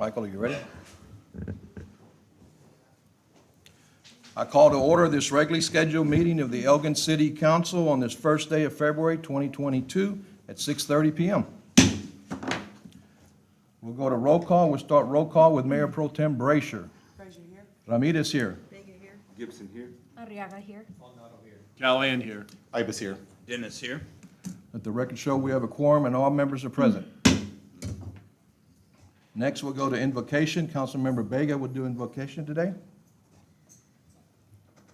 Michael, are you ready? I call to order this regularly scheduled meeting of the Elgin City Council on this first day of February 2022 at 6:30 p.m. We'll go to roll call. We'll start roll call with Mayor Pro Tem Brasher. Frazier here. Ramirez here. Vega here. Gibson here. Arriaga here. Callahan here. Ibis here. Dennis here. Let the record show we have a quorum and all members are present. Next, we'll go to invocation. Councilmember Vega will do invocation today.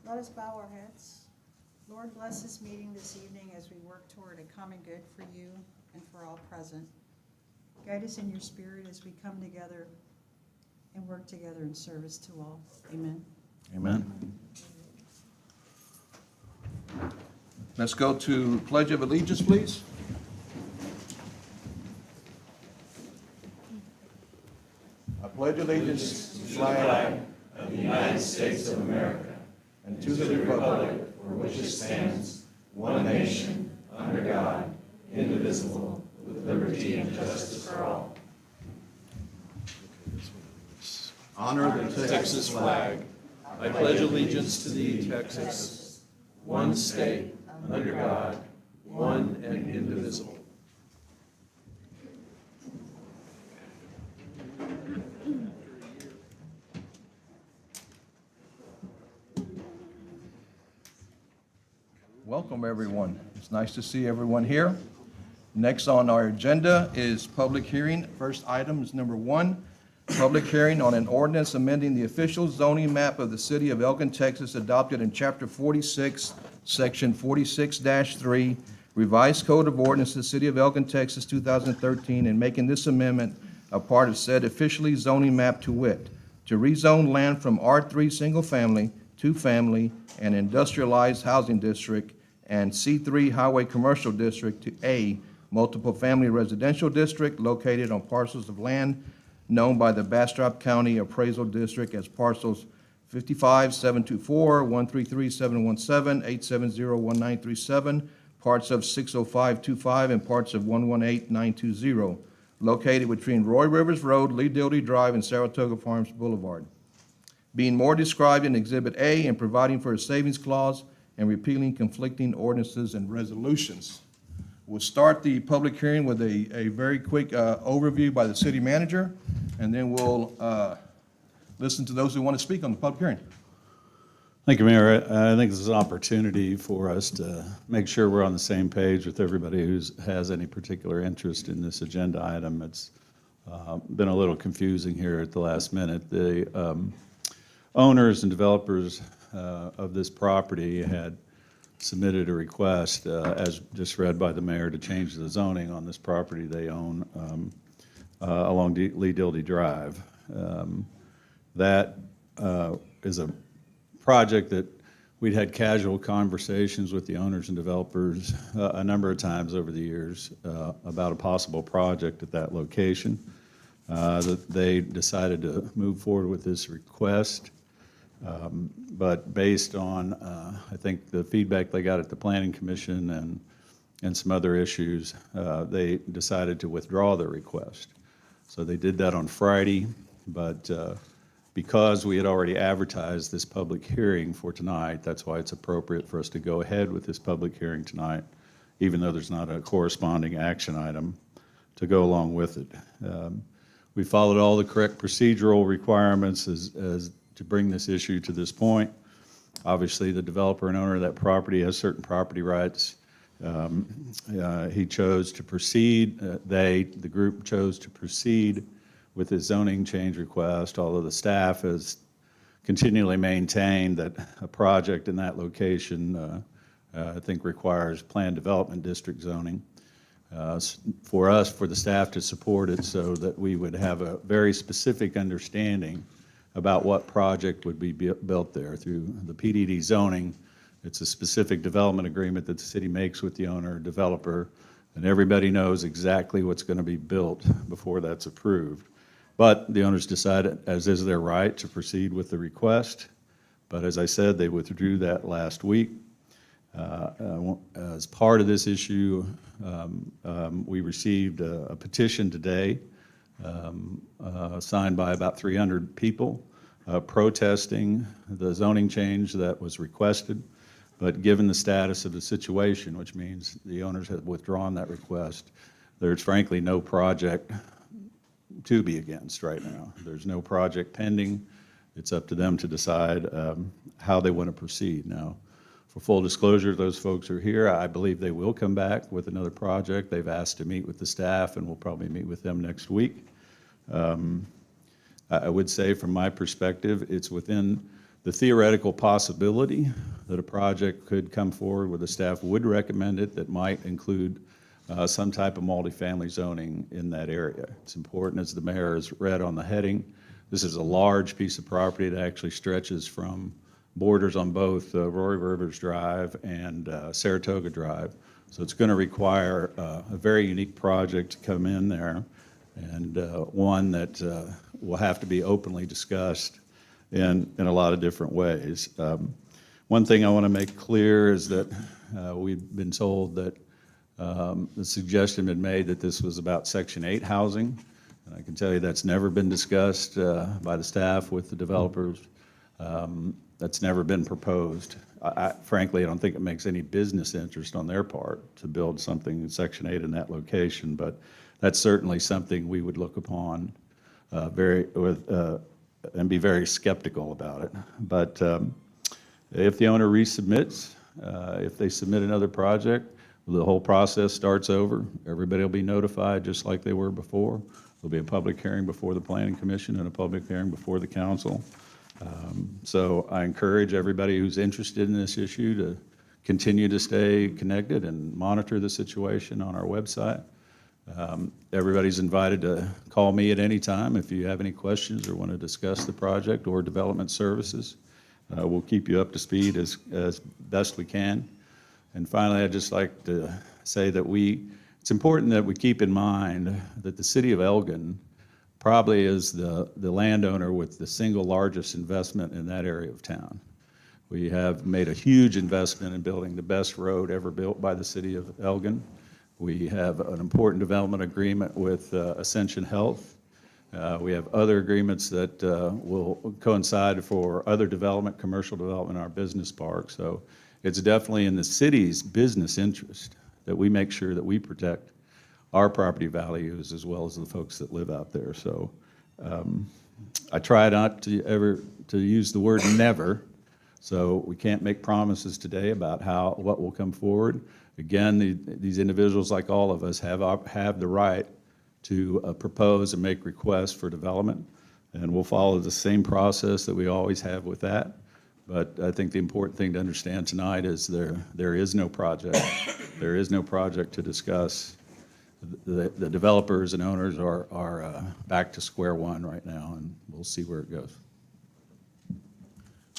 Let us bow our heads. Lord, bless this meeting this evening as we work toward a common good for you and for all present. Guide us in your spirit as we come together and work together in service to all. Amen. Amen. Let's go to Pledge of Allegiance, please. I pledge allegiance to the flag of the United States of America and to the republic for which it stands, one nation, under God, indivisible, with liberty and justice for all. honor the Texas flag. I pledge allegiance to thee, Texas, one state, under God, one and indivisible. Welcome, everyone. It's nice to see everyone here. Next on our agenda is public hearing. First item is number 1, public hearing on an ordinance amending the official zoning map of the city of Elgin, Texas, adopted in Chapter 46, Section 46-3, Revised Code of Ordinances, City of Elgin, Texas, 2013, and making this amendment a part of said officially zoning map to wit, to rezone land from R3 Single Family, 2 Family, and Industrialized Housing District, and C3 Highway Commercial District to A Multiple Family Residential District located on parcels of land known by the Bastrop County Appraisal District as parcels 55-724, 133-717, 870-1937, parts of 60525, and parts of 118920, located between Roy Rivers Road, Lee Dildy Drive, and Saratoga Farms Boulevard, being more described in Exhibit A and providing for a savings clause and repealing conflicting ordinances and resolutions. We'll start the public hearing with a very quick overview by the city manager, and then we'll listen to those who want to speak on the public hearing. Thank you, Mayor. I think this is an opportunity for us to make sure we're on the same page with everybody who has any particular interest in this agenda item. It's been a little confusing here at the last minute. The owners and developers of this property had submitted a request, as just read by the mayor, to change the zoning on this property they own along Lee Dildy Drive. That is a project that we'd had casual conversations with the owners and developers a number of times over the years about a possible project at that location. That they decided to move forward with this request. But based on, I think, the feedback they got at the Planning Commission and some other issues, they decided to withdraw their request. So they did that on Friday, but because we had already advertised this public hearing for tonight, that's why it's appropriate for us to go ahead with this public hearing tonight, even though there's not a corresponding action item to go along with it. We followed all the correct procedural requirements as to bring this issue to this point. Obviously, the developer and owner of that property has certain property rights. He chose to proceed, the group chose to proceed with his zoning change request, although the staff has continually maintained that a project in that location, I think, requires planned development district zoning. For us, for the staff to support it so that we would have a very specific understanding about what project would be built there through the PDD zoning. It's a specific development agreement that the city makes with the owner or developer, and everybody knows exactly what's going to be built before that's approved. But the owners decided, as is their right, to proceed with the request. But as I said, they withdrew that last week. As part of this issue, we received a petition today signed by about 300 people protesting the zoning change that was requested. But given the status of the situation, which means the owners have withdrawn that request, there's frankly no project to be against right now. There's no project pending. It's up to them to decide how they want to proceed. Now, for full disclosure, those folks are here. I believe they will come back with another project. They've asked to meet with the staff, and we'll probably meet with them next week. I would say from my perspective, it's within the theoretical possibility that a project could come forward where the staff would recommend it that might include some type of multifamily zoning in that area. It's important, as the mayor has read on the heading, this is a large piece of property that actually stretches from borders on both Roy Rivers Drive and Saratoga Drive. So it's going to require a very unique project to come in there, and one that will have to be openly discussed in a lot of different ways. One thing I want to make clear is that we've been told that the suggestion had been made that this was about Section 8 housing, and I can tell you that's never been discussed by the staff with the developers. That's never been proposed. Frankly, I don't think it makes any business interest on their part to build something in Section 8 in that location, but that's certainly something we would look upon and be very skeptical about it. But if the owner resubmits, if they submit another project, the whole process starts over. Everybody will be notified just like they were before. There'll be a public hearing before the Planning Commission and a public hearing before the council. So I encourage everybody who's interested in this issue to continue to stay connected and monitor the situation on our website. Everybody's invited to call me at any time if you have any questions or want to discuss the project or development services. We'll keep you up to speed as best we can. And finally, I'd just like to say that it's important that we keep in mind that the city of Elgin probably is the landowner with the single largest investment in that area of town. We have made a huge investment in building the best road ever built by the city of Elgin. We have an important development agreement with Ascension Health. We have other agreements that will coincide for other development, commercial development in our business park. So it's definitely in the city's business interest that we make sure that we protect our property values as well as the folks that live out there. So I try not to ever to use the word never. So we can't make promises today about what will come forward. Again, these individuals, like all of us, have the right to propose and make requests for development, and we'll follow the same process that we always have with that. But I think the important thing to understand tonight is there is no project. There is no project to discuss. The developers and owners are back to square one right now, and we'll see where it goes.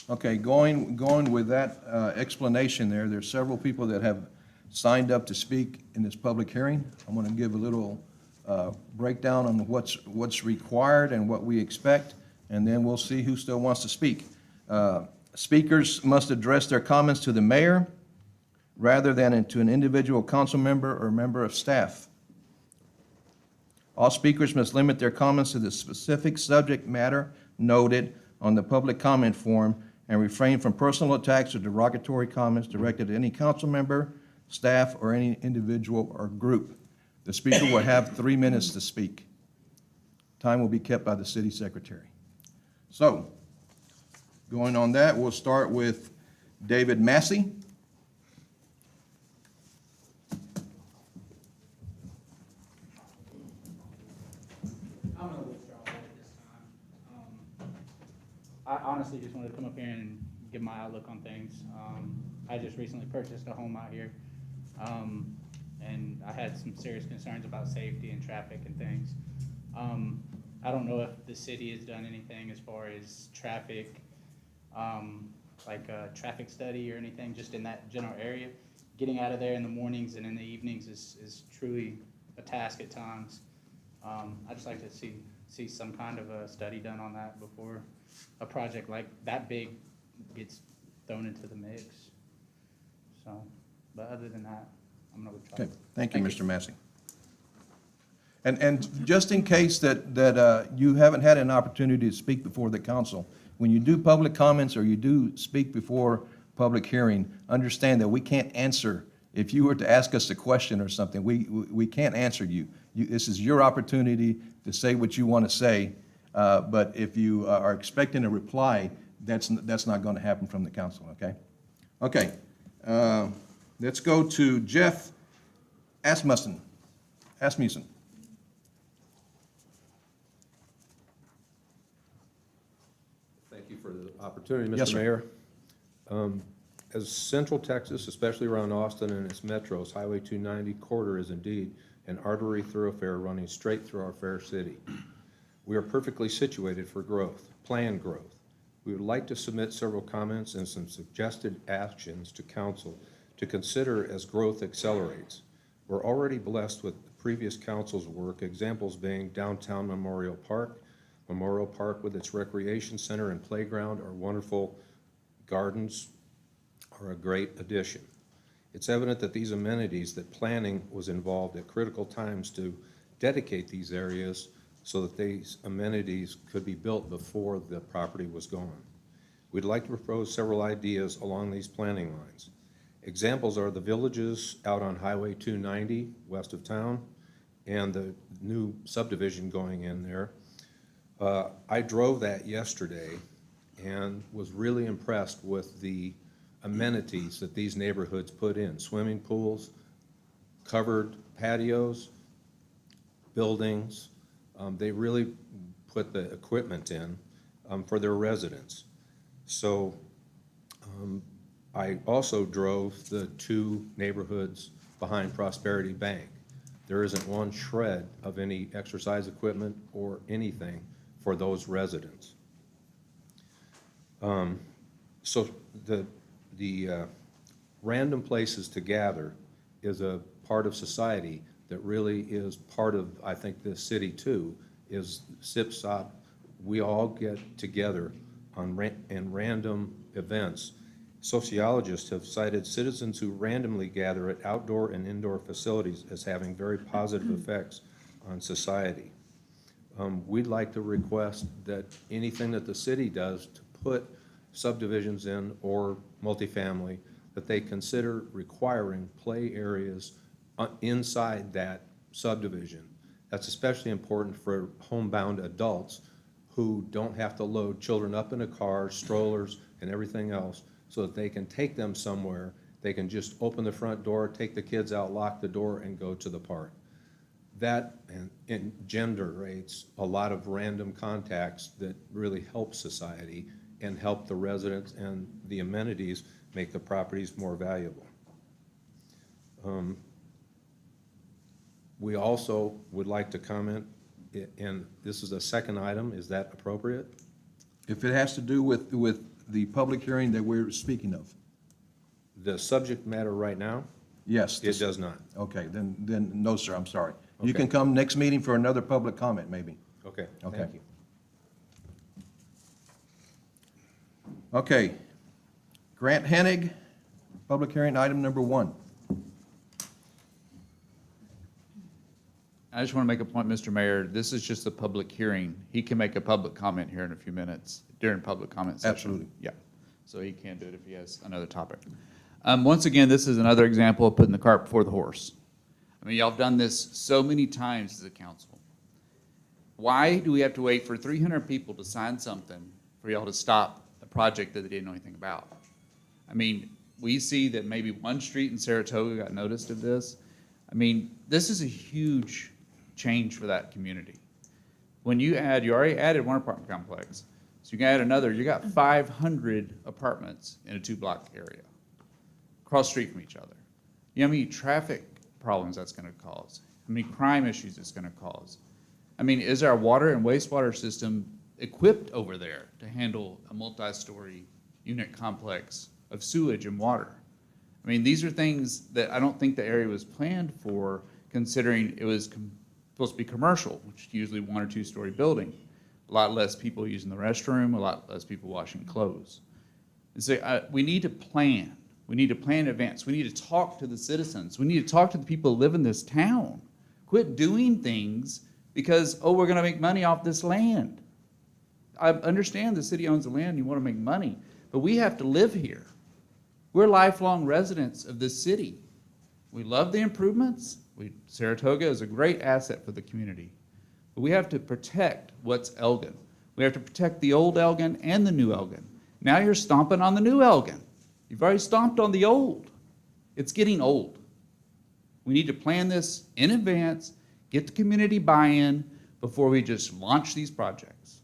Okay, going with that explanation there's several people that have signed up to speak in this public hearing. I'm going to give a little breakdown on what's required and what we expect, and then we'll see who still wants to speak. Speakers must address their comments to the mayor rather than to an individual council member or member of staff. All speakers must limit their comments to the specific subject matter noted on the public comment form and refrain from personal attacks or derogatory comments directed at any council member, staff, or any individual or group. The speaker will have 3 minutes to speak. Time will be kept by the city secretary. So, going on that, we'll start with David Massey. I'm going to withdraw that at this time. I honestly just wanted to come up here and give my outlook on things. I just recently purchased a home out here, and I had some serious concerns about safety and traffic and things. I don't know if the city has done anything as far as traffic, like a traffic study or anything, just in that general area. Getting out of there in the mornings and in the evenings is truly a task at times. I'd just like to see some kind of a study done on that before a project like that big gets thrown into the mix. So, but other than that, I'm going to withdraw. Okay, thank you, Mr. Massey. And just in case that you haven't had an opportunity to speak before the council, when you do public comments or you do speak before public hearing, understand that we can't answer. If you were to ask us a question or something, we can't answer you. This is your opportunity to say what you want to say, but if you are expecting a reply, that's not going to happen from the council, okay? Okay, let's go to Jeff Asmussen. Thank you for the opportunity, Yes, Mr. sir. Mayor. As Central Texas, especially around Austin and its metros, Highway 290 corridor is indeed an artery thoroughfare running straight through our fair city. We are perfectly situated for growth, planned growth. We would like to submit several comments and some suggested actions to council to consider as growth accelerates. We're already blessed with the previous council's work, examples being downtown Memorial Park with its recreation center and playground, our wonderful gardens are a great addition. It's evident that these amenities, that planning was involved at critical times to dedicate these areas so that these amenities could be built before the property was gone. We'd like to propose several ideas along these planning lines. Examples are the villages out on Highway 290 west of town and the new subdivision going in there. I drove that yesterday and was really impressed with the amenities that these neighborhoods put in. Swimming pools, covered patios, buildings. They really put the equipment in for their residents. So I also drove the two neighborhoods behind Prosperity Bank. There isn't one shred of any exercise equipment or anything for those residents. So the random places to gather is a part of society that really is part of, I think, this city too, is SIP-SOP. We all get together in random events. Sociologists have cited citizens who randomly gather at outdoor and indoor facilities as having very positive effects on society. We'd like to request that anything that the city does to put subdivisions in or multifamily, that they consider requiring play areas inside that subdivision. That's especially important for homebound adults who don't have to load children up in a car, strollers, and everything else, so that they can take them somewhere. They can just open the front door, take the kids out, lock the door, and go to the park. That generates a lot of random contacts that really help society and help the residents, and the amenities make the properties more valuable. We also would like to comment, and this is a second item, is that appropriate? If it has to do with the public hearing that we're speaking of, The subject matter right now, yes. it does not. Okay, then, no, sir, I'm sorry. You Okay. can come next meeting for another public comment, maybe. Okay, Okay. thank you. Okay. Grant Hennig, public hearing, item number 1. I just want to make a point, Mr. Mayor. This is just a public hearing. He can make a public comment here in a few minutes during public comment session. Absolutely. Yeah. So he can do it if he has another topic. Once again, this is another example of putting the cart before the horse. I mean, y'all have done this so many times as a council. Why do we have to wait for 300 people to sign something for y'all to stop a project that they didn't know anything about? I mean, we see that maybe one street in Saratoga got noticed of this. I mean, this is a huge change for that community. When you already added one apartment complex, so you can add another, you got 500 apartments in a 2-block area, across the street from each other. You know how many traffic problems that's gonna cause? How many crime issues it's gonna cause? I mean, is our water and wastewater system equipped over there to handle a multi-story unit complex of sewage and water? I mean, these are things that I don't think the area was planned for, considering it was supposed to be commercial, which is usually 1 or 2-story building. A lot less people using the restroom, a lot less people washing clothes. And so we need to plan. We need to plan in advance. We need to talk to the citizens. We need to talk to the people who live in this town. Quit doing things because, oh, we're gonna make money off this land. I understand the city owns the land, you wanna make money, but we have to live here. We're lifelong residents of this city. We love the improvements. Saratoga is a great asset for the community. But we have to protect what's Elgin. We have to protect the old Elgin and the new Elgin. Now you're stomping on the new Elgin. You've already stomped on the old. It's getting old. We need to plan this in advance, get the community buy-in before we just launch these projects.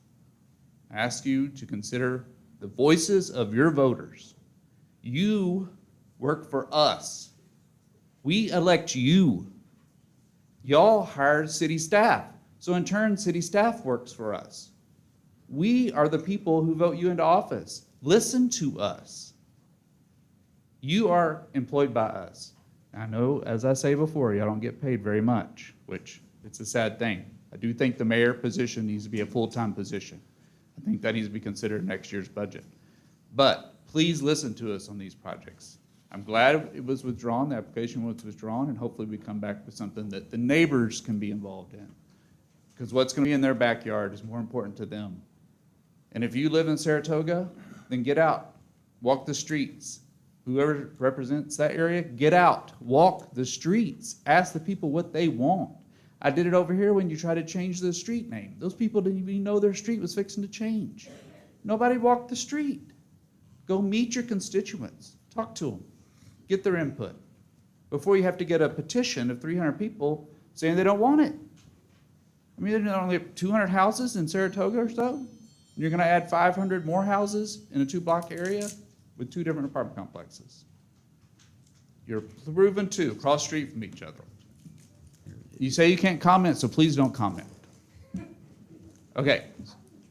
I ask you to consider the voices of your voters. You work for us. We elect you. Y'all hire city staff. So in turn, city staff works for us. We are the people who vote you into office. Listen to us. You are employed by us. I know, as I say before, y'all don't get paid very much, which it's a sad thing. I do think the mayor position needs to be a full-time position. I think that needs to be considered in next year's budget. But please listen to us on these projects. I'm glad it was withdrawn, the application was withdrawn, and hopefully we come back with something that the neighbors can be involved in. Because what's going to be in their backyard is more important to them. And if you live in Saratoga, then get out, walk the streets. Whoever represents that area, get out, walk the streets, ask the people what they want. I did it over here when you tried to change the street name. Those people didn't even know their street was fixing to change. Nobody walked the street. Go meet your constituents, talk to them, get their input, before you have to get a petition of 300 people saying they don't want it. I mean, there are only 200 houses in Saratoga or so, and you're gonna add 500 more houses in a 2-block area with 2 different apartment complexes. You're proven to across the street from each other. You say you can't comment, so please don't comment. Okay,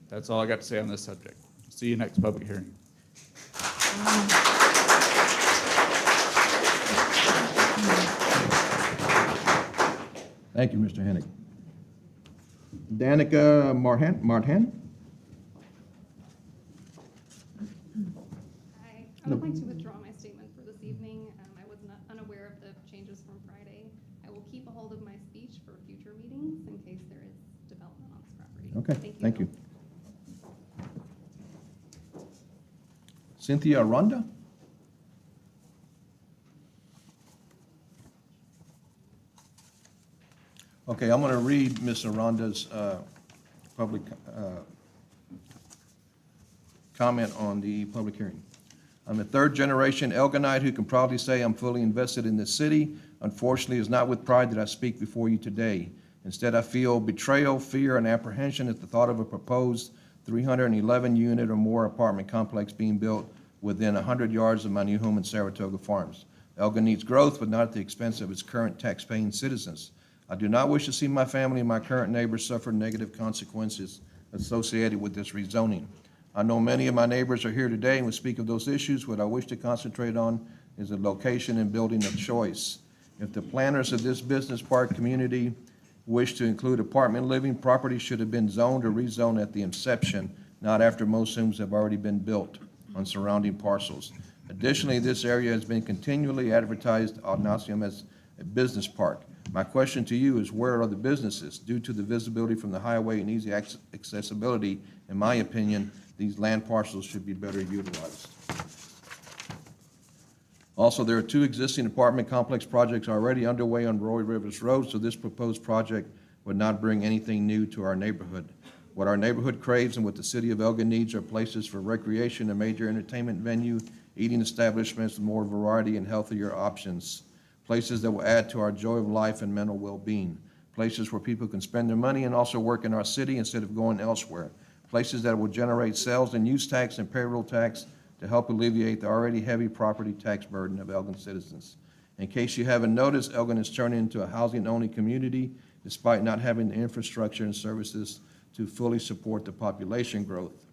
that's all I got to say on this subject. See you next public hearing. Thank you, Mr. Hennick. Danica Martin? Hi, I would like to withdraw my statement for this evening. I was not unaware of the changes from Friday. I will keep a hold of my speech for future meetings in case there is development on this property. Okay, thank you. Cynthia Aranda? Okay, I'm going to read Ms. Aranda's public comment on the public hearing. I'm a third-generation Elginite who can proudly say I'm fully invested in this city. Unfortunately, it's not with pride that I speak before you today. Instead, I feel betrayal, fear, and apprehension at the thought of a proposed 311-unit or more apartment complex being built within 100 yards of my new home in Saratoga Farms. Elgin needs growth, but not at the expense of its current tax-paying citizens. I do not wish to see my family and my current neighbors suffer negative consequences associated with this rezoning. I know many of my neighbors are here today and will speak of those issues. What I wish to concentrate on is the location and building of choice. If the planners of this business park community wish to include apartment living, property should have been zoned or rezoned at the inception, not after most homes have already been built on surrounding parcels. Additionally, this area has been continually advertised ad nauseum as a business park. My question to you is, where are the businesses? Due to the visibility from the highway and easy accessibility, in my opinion, these land parcels should be better utilized. Also, there are 2 existing apartment complex projects already underway on Roy Rivers Road, so this proposed project would not bring anything new to our neighborhood. What our neighborhood craves and what the city of Elgin needs are places for recreation, a major entertainment venue, eating establishments with more variety and healthier options, places that will add to our joy of life and mental well-being, places where people can spend their money and also work in our city instead of going elsewhere, places that will generate sales and use tax and payroll tax to help alleviate the already heavy property tax burden of Elgin citizens. In case you haven't noticed, Elgin is turning into a housing-only community despite not having the infrastructure and services to fully support the population growth.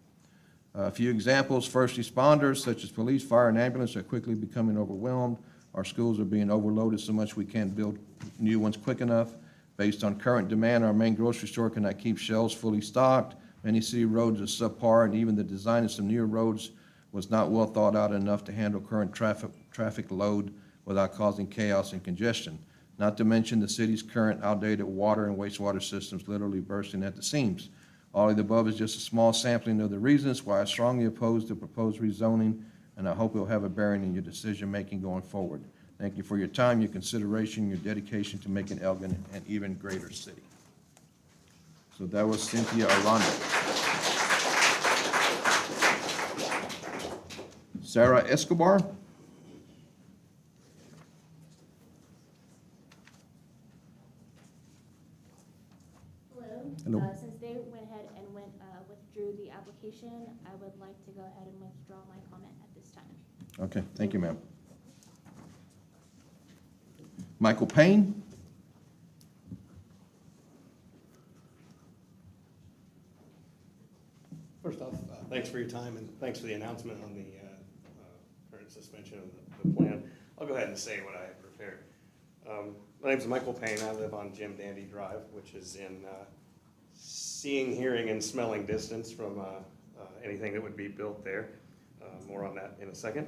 A few examples: first responders such as police, fire, and ambulance are quickly becoming overwhelmed. Our schools are being overloaded so much we can't build new ones quick enough. Based on current demand, our main grocery store cannot keep shelves fully stocked. Many city roads are subpar, and even the design of some newer roads was not well thought out enough to handle current traffic load without causing chaos and congestion. not to mention the city's current outdated water and wastewater systems literally bursting at the seams. All of the above is just a small sampling of the reasons why I strongly oppose the proposed rezoning, and I hope it will have a bearing in your decision-making going forward. Thank you for your time, your consideration, your dedication to making Elgin an even greater city. So that was Cynthia Aranda. Sarah Escobar? Hello. Hello. Since they went ahead and withdrew the application, I would like to go ahead and withdraw my comment at this time. Okay, thank you, ma'am. Michael Payne? First off, thanks for your time and thanks for the announcement on the current suspension of the plan. I'll go ahead and say what I have prepared. My name's Michael Payne. I live on Jim Dandy Drive, which is in seeing, hearing, and smelling distance from anything that would be built there. More on that in a second.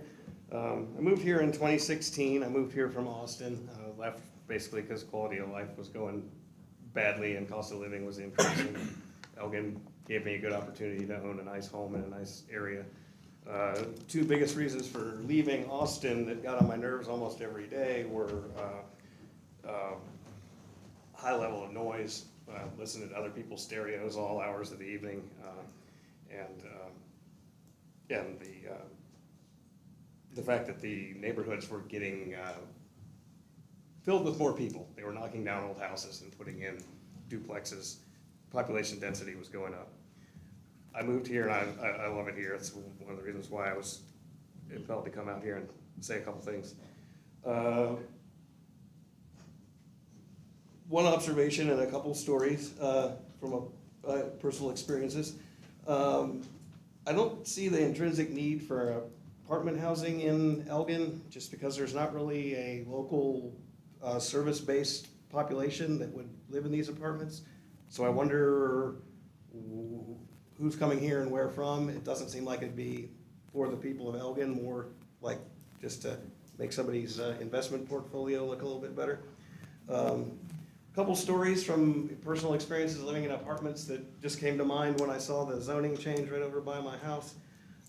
I moved here in 2016. I moved here from Austin. Left basically because quality of life was going badly and cost of living was increasing. Elgin gave me a good opportunity to own a nice home in a nice area. Two biggest reasons for leaving Austin that got on my nerves almost every day were high level of noise, listening to other people's stereos all hours of the evening, and the fact that the neighborhoods were getting filled with more people. They were knocking down old houses and putting in duplexes. Population density was going up. I moved here and I love it here. It's one of the reasons why I was impelled to come out here and say a couple things. One observation and a couple stories from personal experiences. I don't see the intrinsic need for apartment housing in Elgin just because there's not really a local service-based population that would live in these apartments. So I wonder who's coming here and where from. It doesn't seem like it'd be for the people of Elgin, more like just to make somebody's investment portfolio look a little bit better. Couple stories from personal experiences living in apartments that just came to mind when I saw the zoning change right over by my house.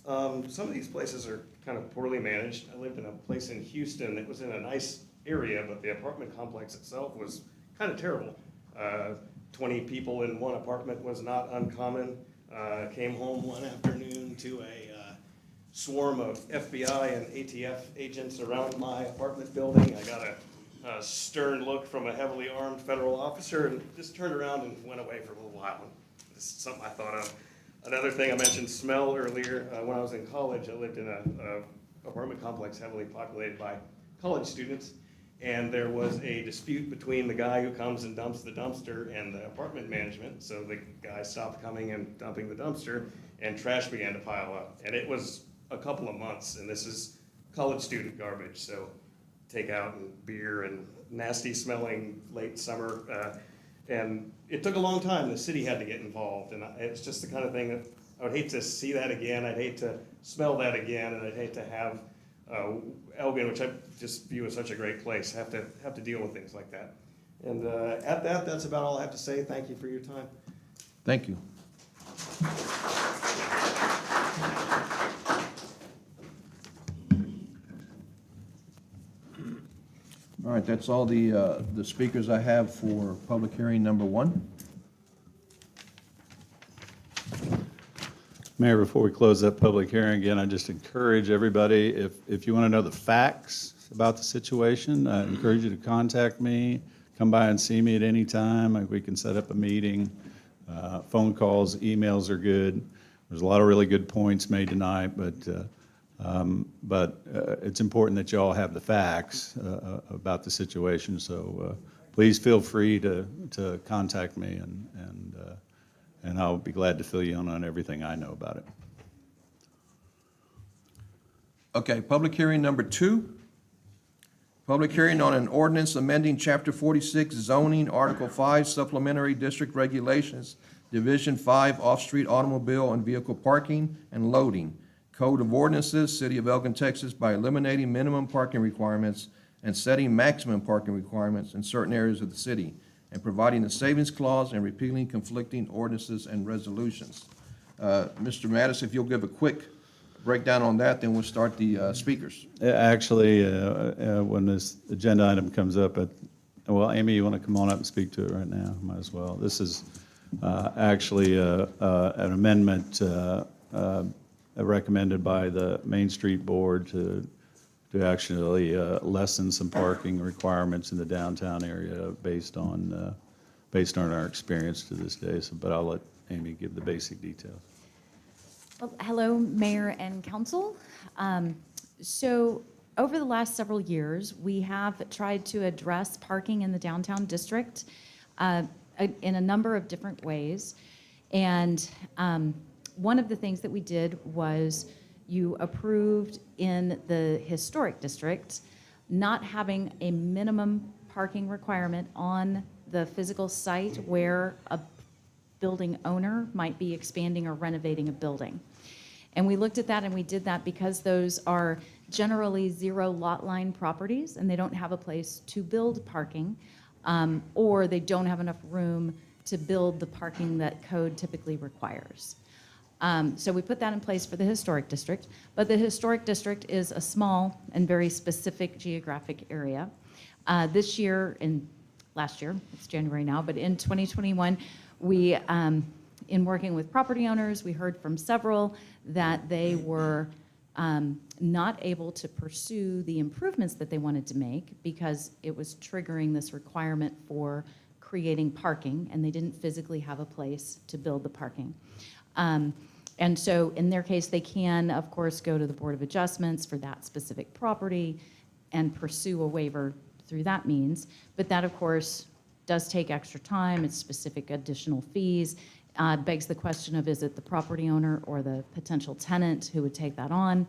Some of these places are kind of poorly managed. I lived in a place in Houston that was in a nice area, but the apartment complex itself was kind of terrible. 20 people in one apartment was not uncommon. Came home one afternoon to a swarm of FBI and ATF agents around my apartment building. I got a stern look from a heavily armed federal officer and just turned around and went away for a little while. This is something I thought of. Another thing, I mentioned smell earlier. When I was in college, I lived in a apartment complex heavily populated by college students. And there was a dispute between the guy who comes and dumps the dumpster and the apartment management. So the guy stopped coming and dumping the dumpster, and trash began to pile up. And it was a couple of months, and this is college student garbage. So takeout and beer and nasty smelling late summer. And it took a long time. The city had to get involved. And it's just the kind of thing that I would hate to see that again. I'd hate to smell that again. And I'd hate to have Elgin, which I just view as such a great place, have to deal with things like that. And that's about all I have to say. Thank you for your time. Thank you. All right, that's all the speakers I have for public hearing number 1. Mayor, before we close that public hearing, again, I just encourage everybody, if you want to know the facts about the situation, I encourage you to contact me, come by and see me at any time. We can set up a meeting. Phone calls, emails are good. There's a lot of really good points made tonight, but it's important that you all have the facts about the situation. So please feel free to contact me, and I'll be glad to fill you in on everything I know about it. Okay, public hearing number 2. Public hearing on an ordinance amending Chapter 46 zoning, Article 5 supplementary district regulations, Division 5 off-street automobile and vehicle parking and loading, Code of Ordinances, City of Elgin, Texas, by eliminating minimum parking requirements and setting maximum parking requirements in certain areas of the city, and providing a savings clause and repealing conflicting ordinances and resolutions. Mr. Mattis, if you'll give a quick breakdown on that, then we'll start the speakers. Actually, when this agenda item comes up, well, Amy, you want to come on up and speak to it right now? Might as well. This is actually an amendment recommended by the Main Street Board to actually lessen some parking requirements in the downtown area based on our experience to this day. So, but I'll let Amy give the basic details. Well, hello, Mayor and Council. So over the last several years, we have tried to address parking in the downtown district in a number of different ways. And one of the things that we did was you approved in the historic district not having a minimum parking requirement on the physical site where a building owner might be expanding or renovating a building. And we looked at that and we did that because those are generally zero lot line properties and they don't have a place to build parking, or they don't have enough room to build the parking that code typically requires. So we put that in place for the historic district, but the historic district is a small and very specific geographic area. This year and last year, it's January now, but in 2021, we, in working with property owners, we heard from several that they were not able to pursue the improvements that they wanted to make because it was triggering this requirement for creating parking, and they didn't physically have a place to build the parking. And so in their case, they can, of course, go to the Board of Adjustments for that specific property and pursue a waiver through that means. But that, of course, does take extra time. It's specific additional fees. Begs the question of, is it the property owner or the potential tenant who would take that on?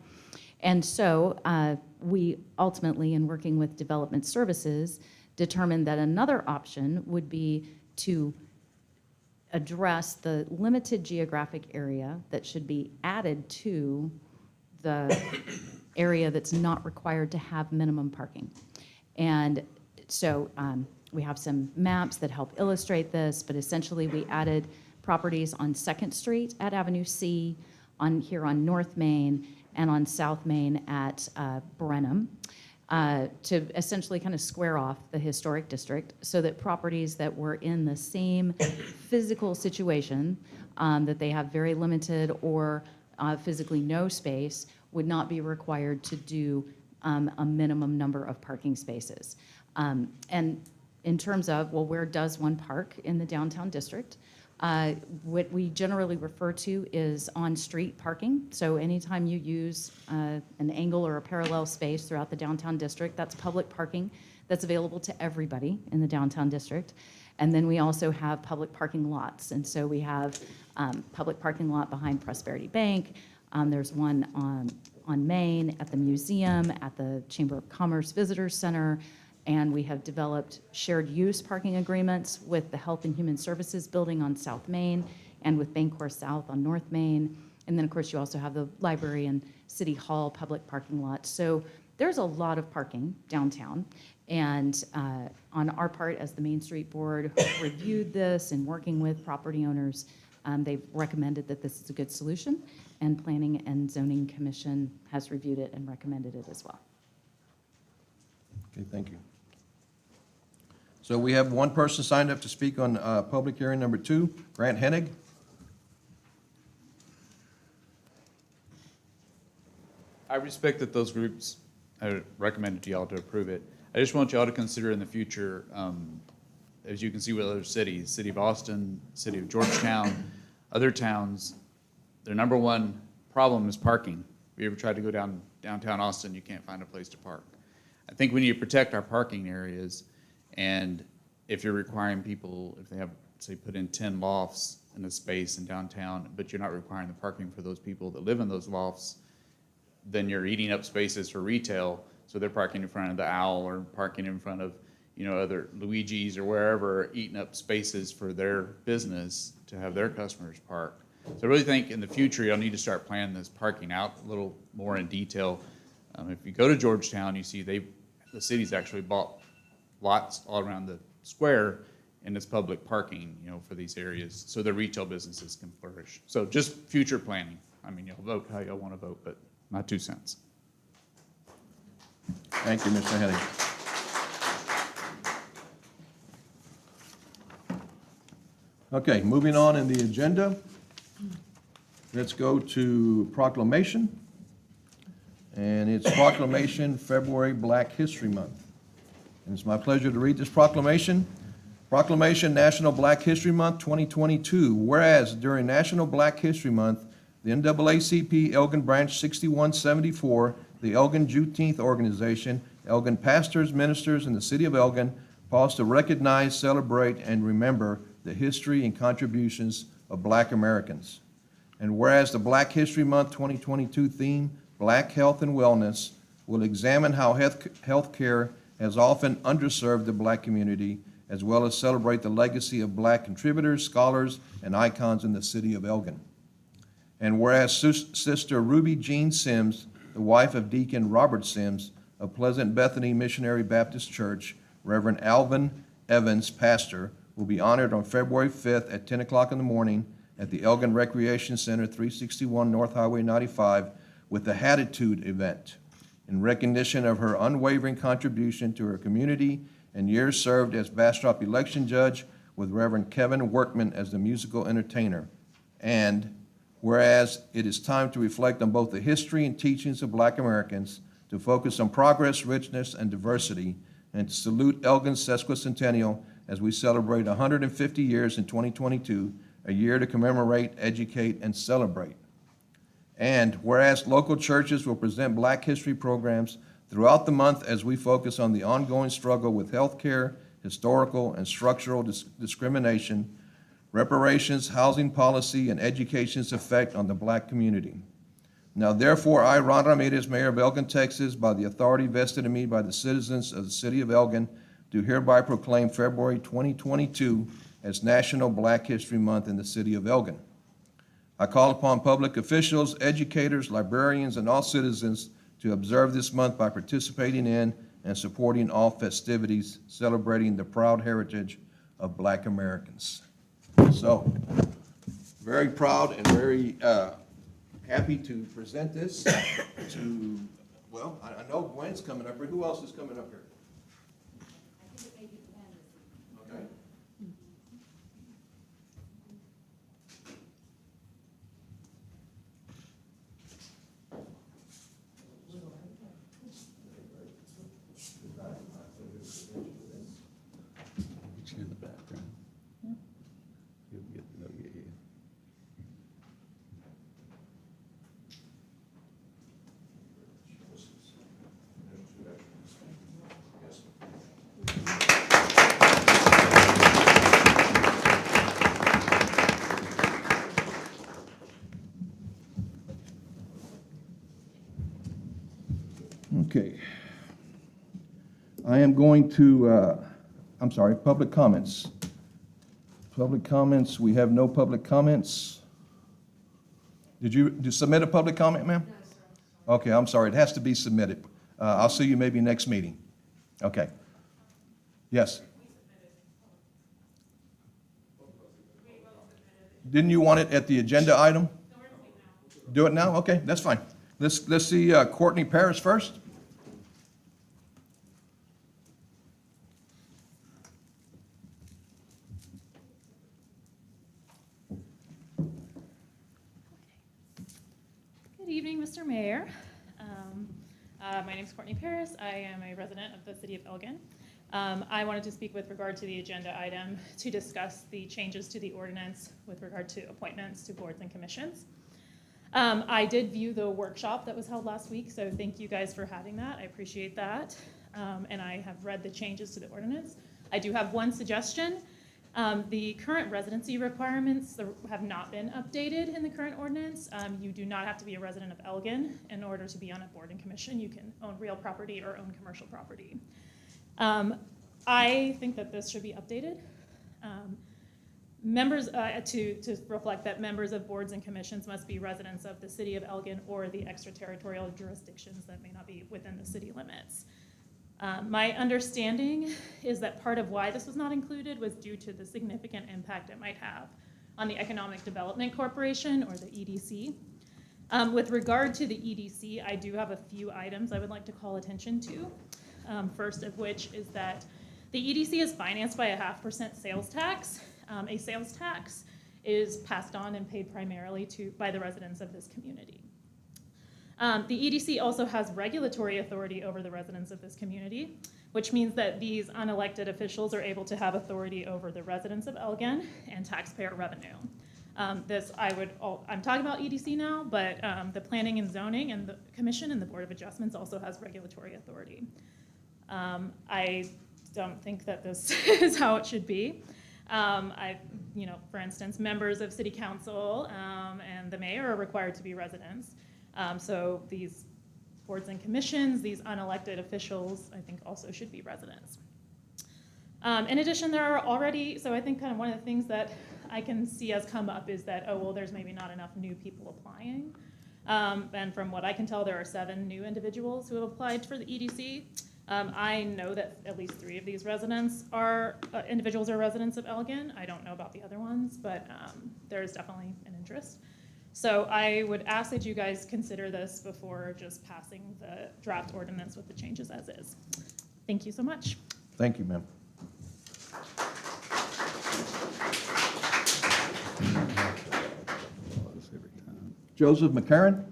And so we ultimately, in working with Development Services, determined that another option would be to address the limited geographic area that should be added to the area that's not required to have minimum parking. And so we have some maps that help illustrate this, but essentially we added properties on 2nd Street at Avenue C, here on North Main, and on South Main at Brenham, to essentially kind of square off the historic district so that properties that were in the same physical situation, that they have very limited or physically no space, would not be required to do a minimum number of parking spaces. And in terms of, well, where does one park in the downtown district? What we generally refer to is on-street parking. So anytime you use an angle or a parallel space throughout the downtown district, that's public parking that's available to everybody in the downtown district. And then we also have public parking lots. And so we have public parking lot behind Prosperity Bank. There's one on Main, at the museum, at the Chamber of Commerce Visitor Center. And we have developed shared use parking agreements with the Health and Human Services building on South Main and with Bancorp South on North Main. And then, of course, you also have the library and City Hall public parking lots. So there's a lot of parking downtown. And on our part, as the Main Street Board reviewed this and working with property owners, they've recommended that this is a good solution. And Planning and Zoning Commission has reviewed it and recommended it as well. Okay, thank you. So we have one person signed up to speak on public hearing number 2, Grant Hennig. I respect that those groups recommended to y'all to approve it. I just want y'all to consider in the future, as you can see with other cities, City of Austin, City of Georgetown, other towns, their number one problem is parking. If you ever tried to go downtown Austin, you can't find a place to park. I think we need to protect our parking areas, and if you're requiring people, if they have, say, put in 10 lofts in a space in downtown, but you're not requiring the parking for those people that live in those lofts, then you're eating up spaces for retail, so they're parking in front of the Owl or parking in front of, other Luigi's or wherever, eating up spaces for their business to have their customers park. So I really think in the future, you'll need to start planning this parking out a little more in detail. If you go to Georgetown, you see they the city's actually bought lots all around the square, and it's public parking, you know, for these areas, so the retail businesses can flourish. So just future planning. I mean, you'll vote how y'all want to vote, but my 2 cents. Thank you, Mr. Henning. Okay, moving on in the agenda. Let's go to proclamation. And it's Proclamation February Black History Month. And it's my pleasure to read this proclamation. Proclamation National Black History Month 2022. Whereas during National Black History Month, the NAACP Elgin Branch 6174, the Elgin Juneteenth Organization, Elgin pastors, ministers, and the city of Elgin pause to recognize, celebrate, and remember the history and contributions of Black Americans. And whereas the Black History Month 2022 theme, Black Health and Wellness, will examine how health care has often underserved the Black community, as well as celebrate the legacy of Black contributors, scholars, and icons in the city of Elgin. And whereas Sister Ruby Jean Sims, the wife of Deacon Robert Sims of Pleasant Bethany Missionary Baptist Church, Reverend Alvin Evans, pastor, will be honored on February 5th at 10 o'clock in the morning at the Elgin Recreation Center, 361 North Highway 95, with the Hatitude event in recognition of her unwavering contribution to her community and years served as Bastrop election judge, with Reverend Kevin Workman as the musical entertainer. And whereas it is time to reflect on both the history and teachings of Black Americans, to focus on progress, richness, and diversity, and to salute Elgin's sesquicentennial as we celebrate 150 years in 2022, a year to commemorate, educate, and celebrate. And whereas local churches will present Black history programs throughout the month as we focus on the ongoing struggle with healthcare, historical and structural discrimination, reparations, housing policy, and education's effect on the Black community. Now therefore, I, Ron Ramirez, Mayor of Elgin, Texas, by the authority vested in me by the citizens of the city of Elgin, do hereby proclaim February 2022 as National Black History Month in the city of Elgin. I call upon public officials, educators, librarians, and all citizens to observe this month by participating in and supporting all festivities celebrating the proud heritage of Black Americans. So, very proud and very happy to present this to, well, I know Gwen's coming up here. Who else is coming up here? Okay. Get you in the background. You'll get to know you. Okay. I am going to, I'm sorry, public comments. Public comments, we have no public comments. Did you submit a public comment, ma'am? No, sir. Okay, I'm sorry, it has to be submitted. I'll see you maybe next meeting. Okay. Yes? Didn't you want it at the agenda item? Do it now? Okay, that's fine. Let's see Courtney Paris first. Good evening, Mr. Mayor. My name is Courtney Paris. I am a resident of the city of Elgin. I wanted to speak with regard to the agenda item to discuss the changes to the ordinance with regard to appointments to boards and commissions. I did view the workshop that was held last week, so thank you guys for having that. I appreciate that. And I have read the changes to the ordinance. I do have one suggestion. The current residency requirements have not been updated in the current ordinance. You do not have to be a resident of Elgin in order to be on a board and commission. You can own real property or own commercial property. I think that this should be updated. Members, to reflect that members of boards and commissions must be residents of the city of Elgin or the extraterritorial jurisdictions that may not be within the city limits. My understanding is that part of why this was not included was due to the significant impact it might have on the Economic Development Corporation, or the EDC. With regard to the EDC, I do have a few items I would like to call attention to. First of which is that the EDC is financed by a 0.5% sales tax. A sales tax is passed on and paid primarily by the residents of this community. The EDC also has regulatory authority over the residents of this community, which means that these unelected officials are able to have authority over the residents of Elgin and taxpayer revenue. I'm talking about EDC now, but the Planning and Zoning and the Commission and the Board of Adjustments also has regulatory authority. I don't think that this is how it should be. For instance, members of City Council and the mayor are required to be residents. So these boards and commissions, these unelected officials, I think also should be residents. In addition, there are already, so I think kind of one of the things that I can see has come up is that, oh, well, there's maybe not enough new people applying. And from what I can tell, there are 7 new individuals who have applied for the EDC. I know that at least 3 of these individuals are residents of Elgin. I don't know about the other ones, but there's definitely an interest. So I would ask that you guys consider this before just passing the draft ordinance with the changes as is. Thank you so much. Thank you, ma'am. Joseph McCarron?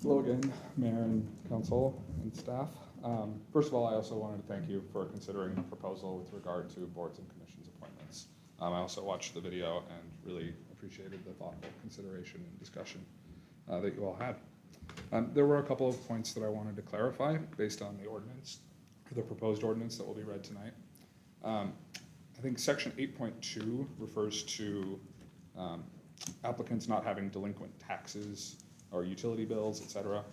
Hello again, Mayor and Council and staff. First of all, I also wanted to thank you for considering the proposal with regard to boards and commissions appointments. I also watched the video and really appreciated the thoughtful consideration and discussion that you all had. There were a couple of points that I wanted to clarify based on the ordinance, or the proposed ordinance that will be read tonight. I think section 8.2 refers to applicants not having delinquent taxes or utility bills, et cetera.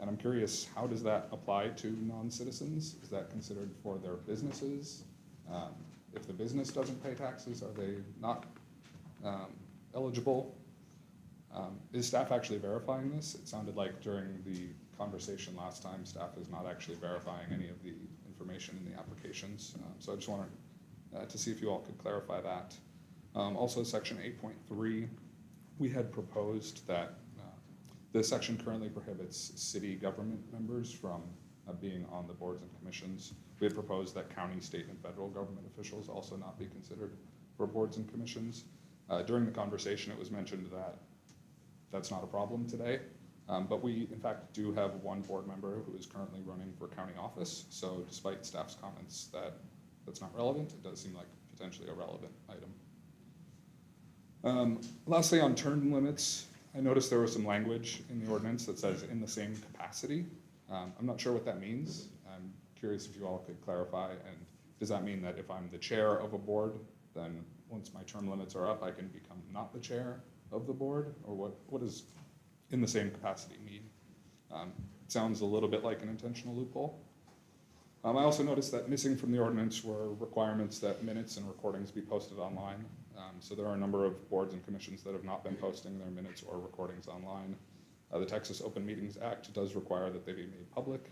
And I'm curious, how does that apply to non-citizens? Is that considered for their businesses? If the business doesn't pay taxes, are they not eligible? Is staff actually verifying this? It sounded like during the conversation last time, staff is not actually verifying any of the information in the applications. So I just wanted to see if you all could clarify that. Also, section 8.3, we had proposed that the section currently prohibits city government members from being on the boards and commissions. We had proposed that county, state, and federal government officials also not be considered for boards and commissions. During the conversation, it was mentioned that that's not a problem today, but we, in fact, do have one board member who is currently running for county office. So despite staff's comments that that's not relevant, it does seem like potentially a relevant item. Lastly, on term limits, I noticed there was some language in the ordinance that says in the same capacity. I'm not sure what that means. I'm curious if you all could clarify, and does that mean that if I'm the chair of a board, then once my term limits are up, I can become not the chair of the board? Or what does in the same capacity mean? It sounds a little bit like an intentional loophole. I also noticed that missing from the ordinance were requirements that minutes and recordings be posted online. So there are a number of boards and commissions that have not been posting their minutes or recordings online. The Texas Open Meetings Act does require that they be made public.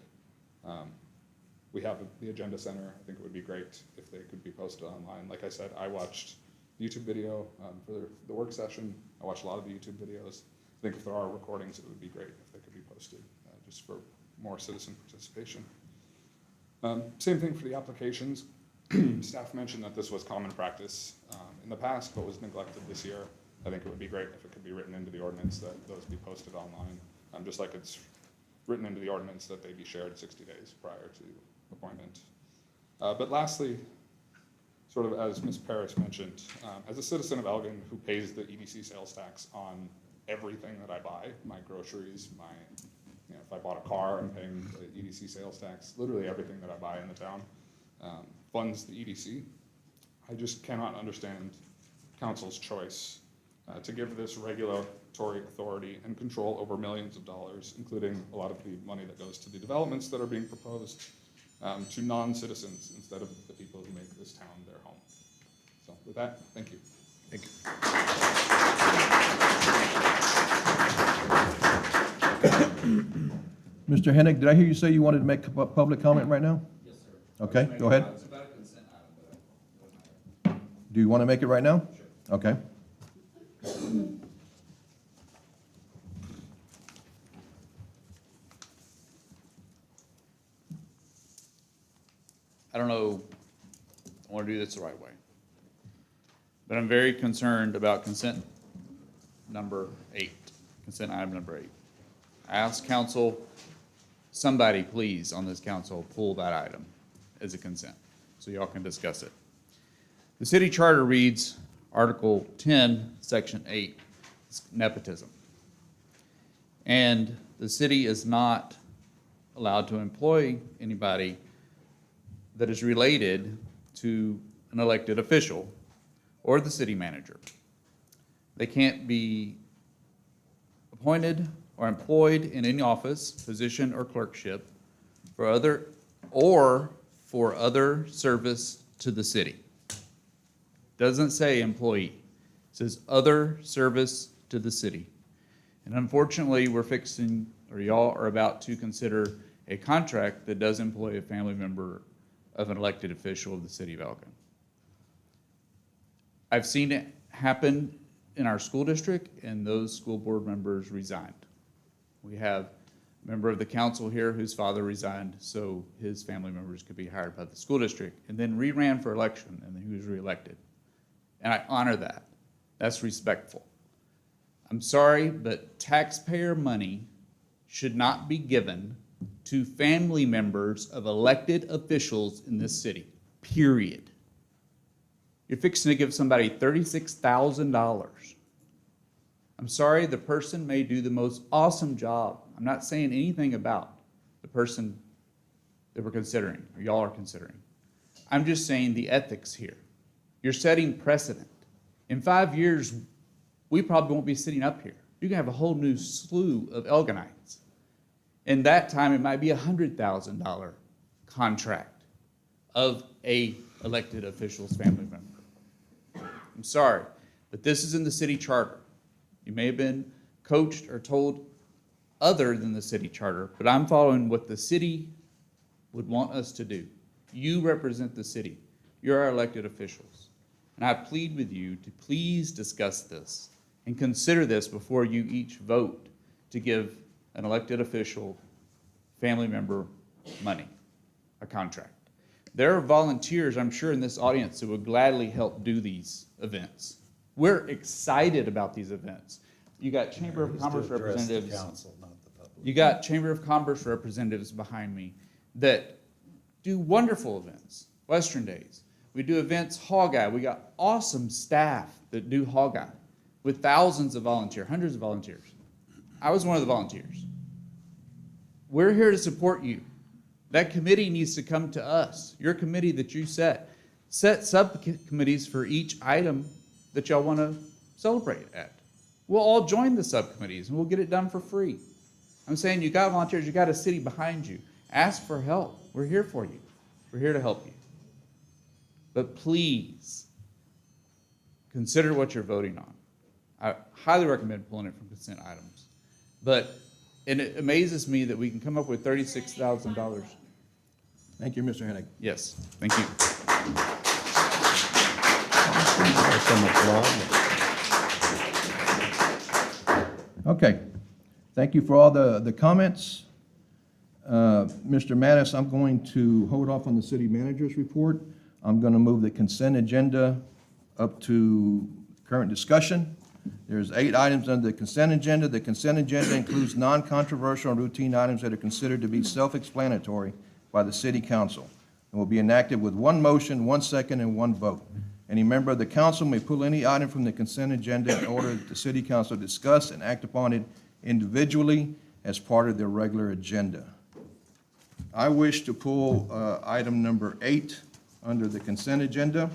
We have the Agenda Center. I think it would be great if they could be posted online. Like I said, I watched the YouTube video for the work session. I watched a lot of the YouTube videos. I think if there are recordings, it would be great if they could be posted just for more citizen participation. Same thing for the applications. Staff mentioned that this was common practice in the past, but was neglected this year. I think it would be great if it could be written into the ordinance that those be posted online, just like it's written into the ordinance that they be shared 60 days prior to appointment. But lastly, sort of as Ms. Paris mentioned, as a citizen of Elgin who pays the EDC sales tax on everything that I buy, my groceries, if I bought a car, I'm paying the EDC sales tax, literally everything that I buy in the town funds the EDC. I just cannot understand council's choice to give this regulatory authority and control over millions of dollars, including a lot of the money that goes to the developments that are being proposed, to non-citizens instead of the people who make this town their home. So with that, thank you. Thank you. Mr. Hennick, did I hear you say you wanted to make public comment right now? Yes, sir. Okay, go ahead. It's about a consent item, but Do you want to make it right now? Sure. Okay. I don't know, I want to do this the right way. But I'm very concerned about consent number 8, consent item number 8. I ask council, somebody please on this council pull that item as a consent, so y'all can discuss it. The city charter reads, Article 10, Section 8, it's nepotism. And the city is not allowed to employ anybody that is related to an elected official or the city manager. They can't be appointed or employed in any office, position, or clerkship for other service to the city. Doesn't say employee, it says other service to the city. And unfortunately, y'all are about to consider a contract that does employ a family member of an elected official of the city of Elgin. I've seen it happen in our school district, and those school board members resigned. We have a member of the council here whose father resigned so his family members could be hired by the school district, and then re-ran for election, and then he was reelected. And I honor that. That's respectful. I'm sorry, but taxpayer money should not be given to family members of elected officials in this city, period. You're fixing to give somebody $36,000. I'm sorry, the person may do the most awesome job. I'm not saying anything about the person that we're considering, or y'all are considering. I'm just saying the ethics here. You're setting precedent. In 5 years, we probably won't be sitting up here. You can have a whole new slew of Elginites. In that time, it might be a $100,000 contract of a elected official's family member. I'm sorry, but this is in the city charter. You may have been coached or told other than the city charter, but I'm following what the city would want us to do. You represent the city. You're our elected officials. And I plead with you to please discuss this and consider this before you each vote to give an elected official, family member, money, a contract. There are volunteers, I'm sure, in this audience who would gladly help do these events. We're excited about these events. You got Chamber of Commerce representatives. You got Chamber of Commerce representatives behind me that do wonderful events, Western Days. We do events, Hawkeye. We got awesome staff that do Hawkeye with thousands of volunteers, hundreds of volunteers. I was one of the volunteers. We're here to support you. That committee needs to come to us, your committee that you set. Set subcommittees for each item that y'all want to celebrate at. We'll all join the subcommittees and we'll get it done for free. I'm saying you got volunteers, you got a city behind you. Ask for help. We're here for you. We're here to help you. But please, consider what you're voting on. I highly recommend pulling it from consent items. And it amazes me that we can come up with $36,000. Thank you, Mr. Hennick. Yes, thank you. Okay. Thank you for all the comments. Mr. Mattis, I'm going to hold off on the city manager's report. I'm going to move the consent agenda up to current discussion. There's 8 items under the consent agenda. The consent agenda includes non-controversial and routine items that are considered to be self-explanatory by the city council and will be enacted with 1 motion, 1 second, and 1 vote. Any member of the council may pull any item from the consent agenda in order that the city council discuss and act upon it individually as part of their regular agenda. I wish to pull item number 8 under the consent agenda.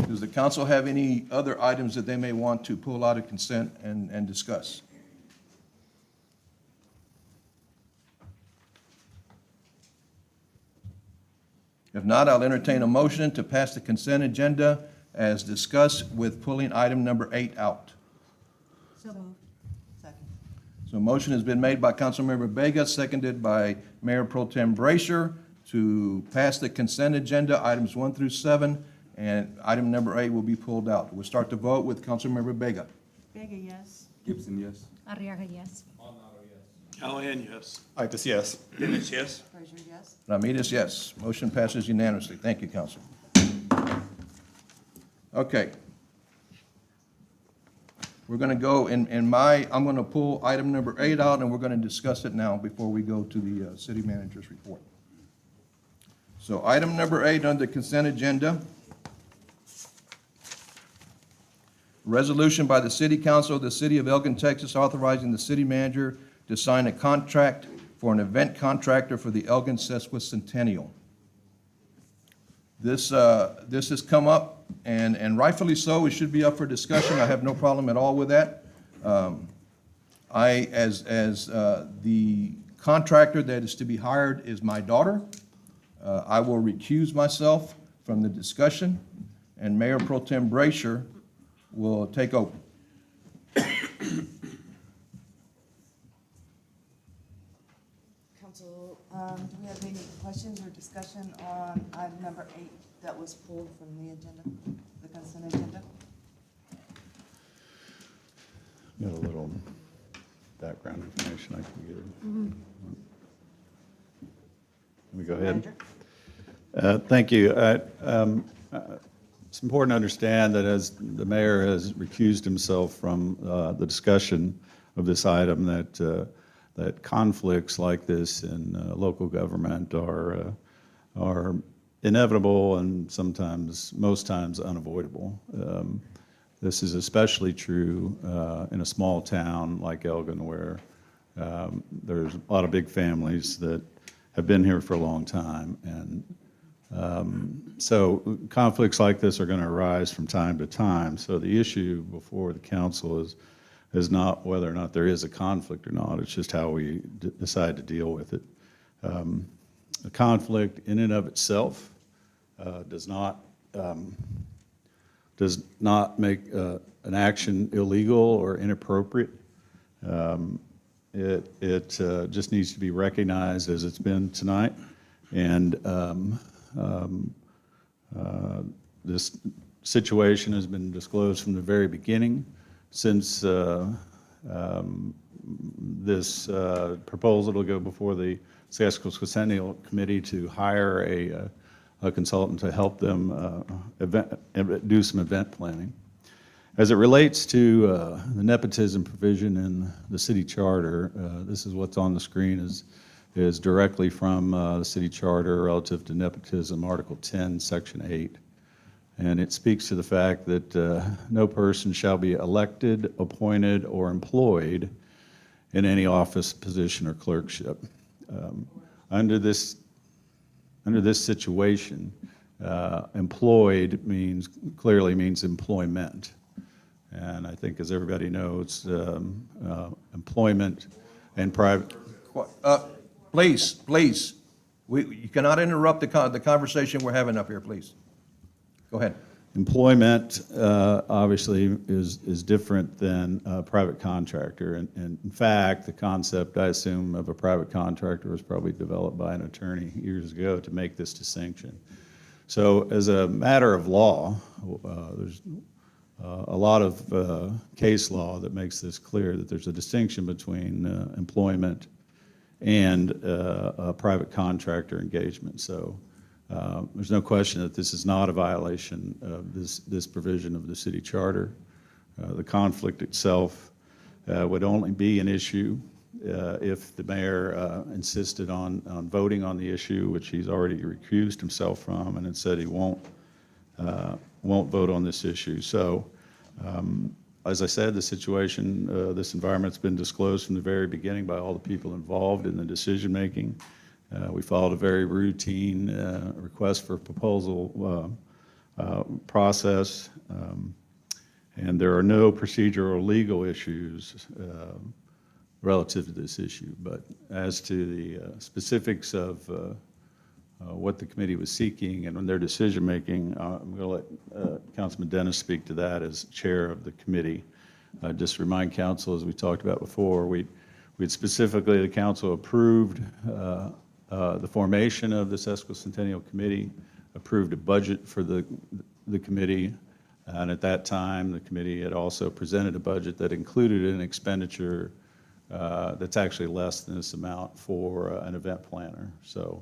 Does the council have any other items that they may want to pull out of consent and discuss? If not, I'll entertain a motion to pass the consent agenda as discussed with pulling item number 8 out. So moved. Second. So a motion has been made by Councilmember Vega, seconded by Mayor Pro Tem Brasher to pass the consent agenda, items 1 through 7, and item number 8 will be pulled out. We'll start the vote with Councilmember Vega. Vega, yes. Gibson, yes. Arriaga, yes. Callahan, yes. Itis, yes. Dennis, yes. Frazier, yes. Ramirez, yes. Motion passes unanimously. Thank you, Council. Okay. We're going to go I'm going to pull item number 8 out, and we're going to discuss it now before we go to the city manager's report. So item number 8 on the consent agenda. Resolution by the City Council of the City of Elgin, Texas, authorizing the city manager to sign a contract for an event contractor for the Elgin Sesquicentennial. This has come up, and rightfully so, it should be up for discussion. I have no problem at all with that. As the contractor that is to be hired is my daughter, I will recuse myself from the discussion, and Mayor Pro Tem Brasher will take over. Council, do we have any questions or discussion on item number 8 that was pulled from the agenda, the consent agenda? Got a little background information I can give. Let me go ahead. Manager? Thank you. It's important to understand that as the mayor has recused himself from the discussion of this item, that conflicts like this in local government are inevitable and sometimes, most times, unavoidable. This is especially true in a small town like Elgin, where there's a lot of big families that have been here for a long time, and so conflicts like this are going to arise from time to time. So the issue before the council is not whether or not there is a conflict or not. It's just how we decide to deal with it. A conflict in and of itself does not make an action illegal or inappropriate. It just needs to be recognized as it's been tonight. And this situation has been disclosed from the very beginning, since this proposal will go before the Sesquicentennial Committee to hire a consultant to help them do some event planning. As it relates to the nepotism provision in the city charter, this is what's on the screen is directly from the city charter relative to nepotism, Article 10, Section 8. And it speaks to the fact that no person shall be elected, appointed, or employed in any office, position, or clerkship. Under this situation, employed clearly means employment. And I think, as everybody knows, employment and private. Please, you cannot interrupt the conversation we're having up here, please. Go ahead. Employment, obviously, is different than a private contractor. And in fact, the concept, I assume, of a private contractor was probably developed by an attorney years ago to make this distinction. So as a matter of law, there's a lot of case law that makes this clear, that there's a distinction between employment and a private contractor engagement. So there's no question that this is not a violation of this provision of the city charter. The conflict itself would only be an issue if the mayor insisted on voting on the issue, which he's already recused himself from, and had said he won't vote on this issue. So, as I said, the situation, this environment's been disclosed from the very beginning by all the people involved in the decision-making. We followed a very routine request for proposal process, and there are no procedural or legal issues relative to this issue. But as to the specifics of what the committee was seeking and their decision-making. I'm going to let Councilman Dennis speak to that as chair of the committee. Just remind council, as we talked about before, we'd specifically, the council approved the formation of the Sesquicentennial Committee, approved a budget for the committee, and at that time, the committee had also presented a budget that included an expenditure that's actually less than this amount for an event planner. So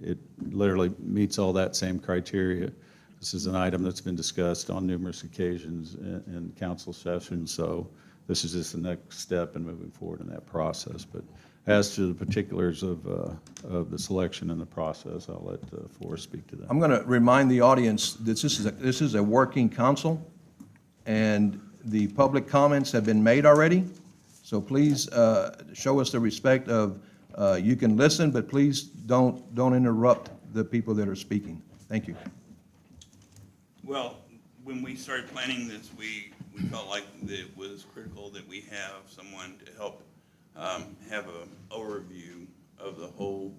it literally meets all that same criteria. This is an item that's been discussed on numerous occasions in council sessions, so this is just the next step in moving forward in that process. But as to the particulars of the selection and the process, I'll let Forrest speak to that. I'm going to remind the audience that this is a working council, and the public comments have been made already. So please show us the respect of, you can listen, but please don't interrupt the people that are speaking. Thank you. Well, when we started planning this, we felt like that it was critical that we have someone to help have an overview of the whole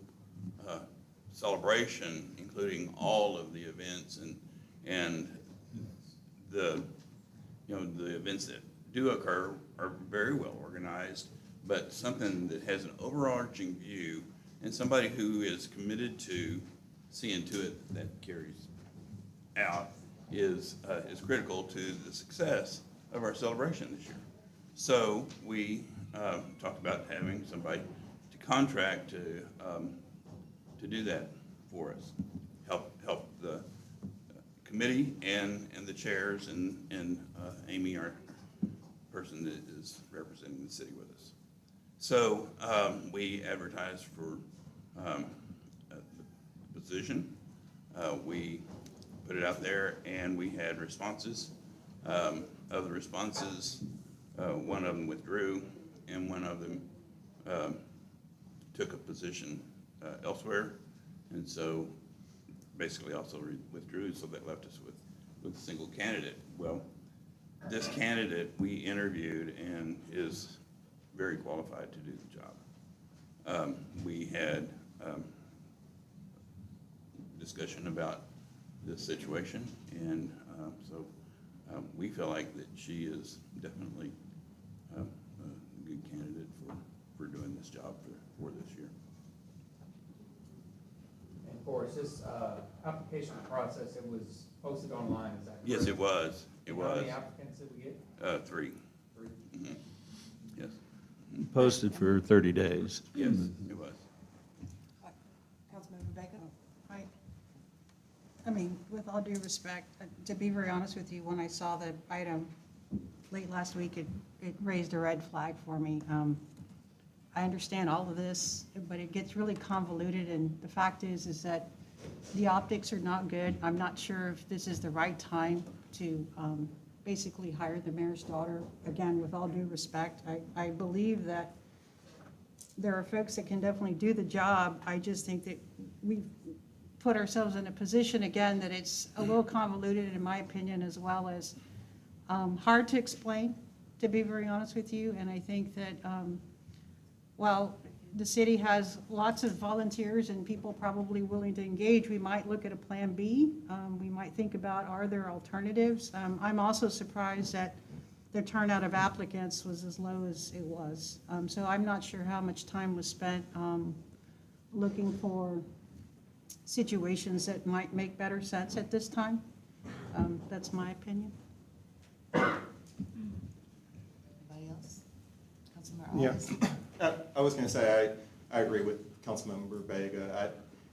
celebration, including all of the events and the the events that do occur are very well organized, but something that has an overarching view and somebody who is committed to seeing to it that carries out is critical to the success of our celebration this year. So we talked about having somebody to contract to do that for us, help the committee and the chairs and Amy, our person that is representing the city with us. So we advertised for the position. We put it out there, and we had responses. Of the responses, one of them withdrew, and one of them took a position elsewhere, and so basically also withdrew, so that left us with a single candidate. Well, this candidate we interviewed and is very qualified to do the job. We had discussion about this situation, and so we feel like that she is definitely a good candidate for doing this job for this year. And Forrest, this application process, it was posted online, is that correct? Yes, it was. It was. How many applicants did we get? 3. 3? Mm-hmm. Yes. Posted for 30 days. Yes, it was. Councilmember Baker? I mean, with all due respect, to be very honest with you, when I saw the item late last week, it raised a red flag for me. I understand all of this, but it gets really convoluted, and the fact is that the optics are not good. I'm not sure if this is the right time to basically hire the mayor's daughter. Again, with all due respect, I believe that there are folks that can definitely do the job. I just think that we've put ourselves in a position, again, that it's a little convoluted, in my opinion, as well as hard to explain, to be very honest with you. And I think that while the city has lots of volunteers and people probably willing to engage, we might look at a plan B. We might think about, are there alternatives? I'm also surprised that the turnout of applicants was as low as it was. So I'm not sure how much time was spent looking for situations that might make better sense at this time. That's my opinion. Anybody else? Councilmember Yeah, Alves? I was going to say, I agree with Councilmember Vega.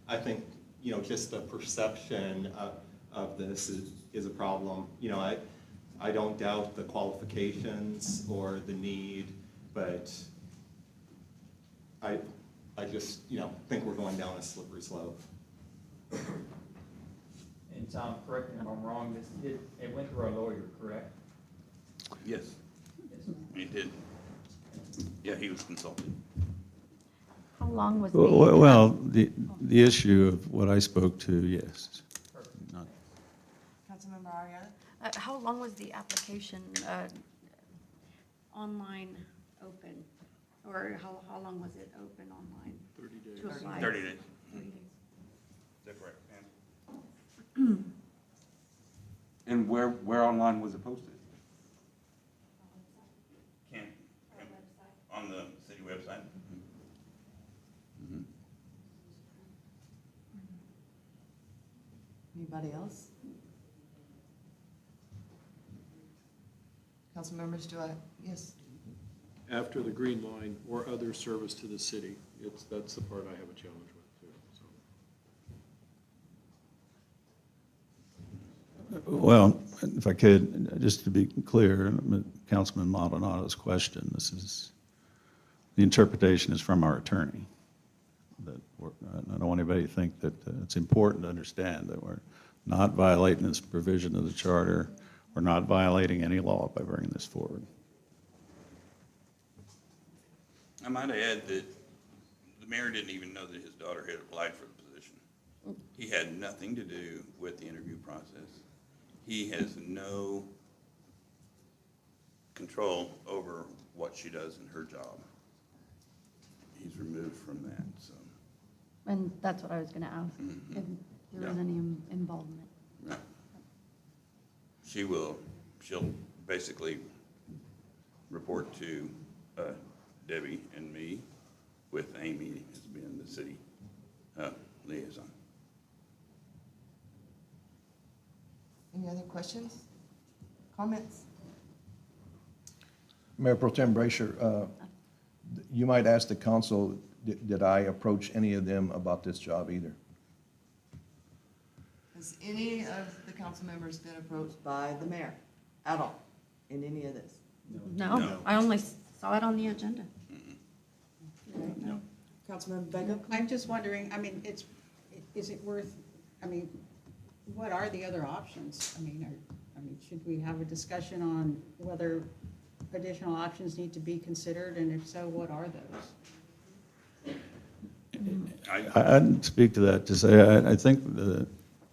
I think, just the perception of this is a problem. I don't doubt the qualifications or the need, but I just, think we're going down a slippery slope. And Tom, correct me if I'm wrong, it went through our lawyer, correct? Yes, Yes. he did. Yeah, he was consulted. How long was Well, the issue of what I spoke to, yes. Not- Councilmember Arietta? How long was the application online open? Or how long was it open online? 30 days. To apply? 30 days. 30 days. that correct, Pam? And where online was it posted? Can, on the city website? Anybody else? Council members, yes? After the green line or other service to the city, that's the part I have a challenge with too, so. Well, if I could, just to be clear, Councilman Maldonado's question, the interpretation is from our attorney. I don't want anybody to think that it's important to understand that we're not violating this provision of the charter. We're not violating any law by bringing this forward. I might add that the mayor didn't even know that his daughter had applied for the position. He had nothing to do with the interview process. He has no control over what she does in her job. He's removed from that, so. And that's what I was gonna ask, if there was any involvement. Right. She'll basically report to Debbie and me, with Amy as being the city liaison. Any other questions, comments? Mayor Pro Tem Brasher, you might ask the council, did I approach any of them about this job either? Has any of the council members been approached by the mayor at all in any of this? No, I only saw it on the agenda. No. Councilmember Vega? I'm just wondering, I mean, is it worth, I mean, what are the other options? I mean, should we have a discussion on whether additional options need to be considered, and if so, what are those? I'd speak to that to say, I think,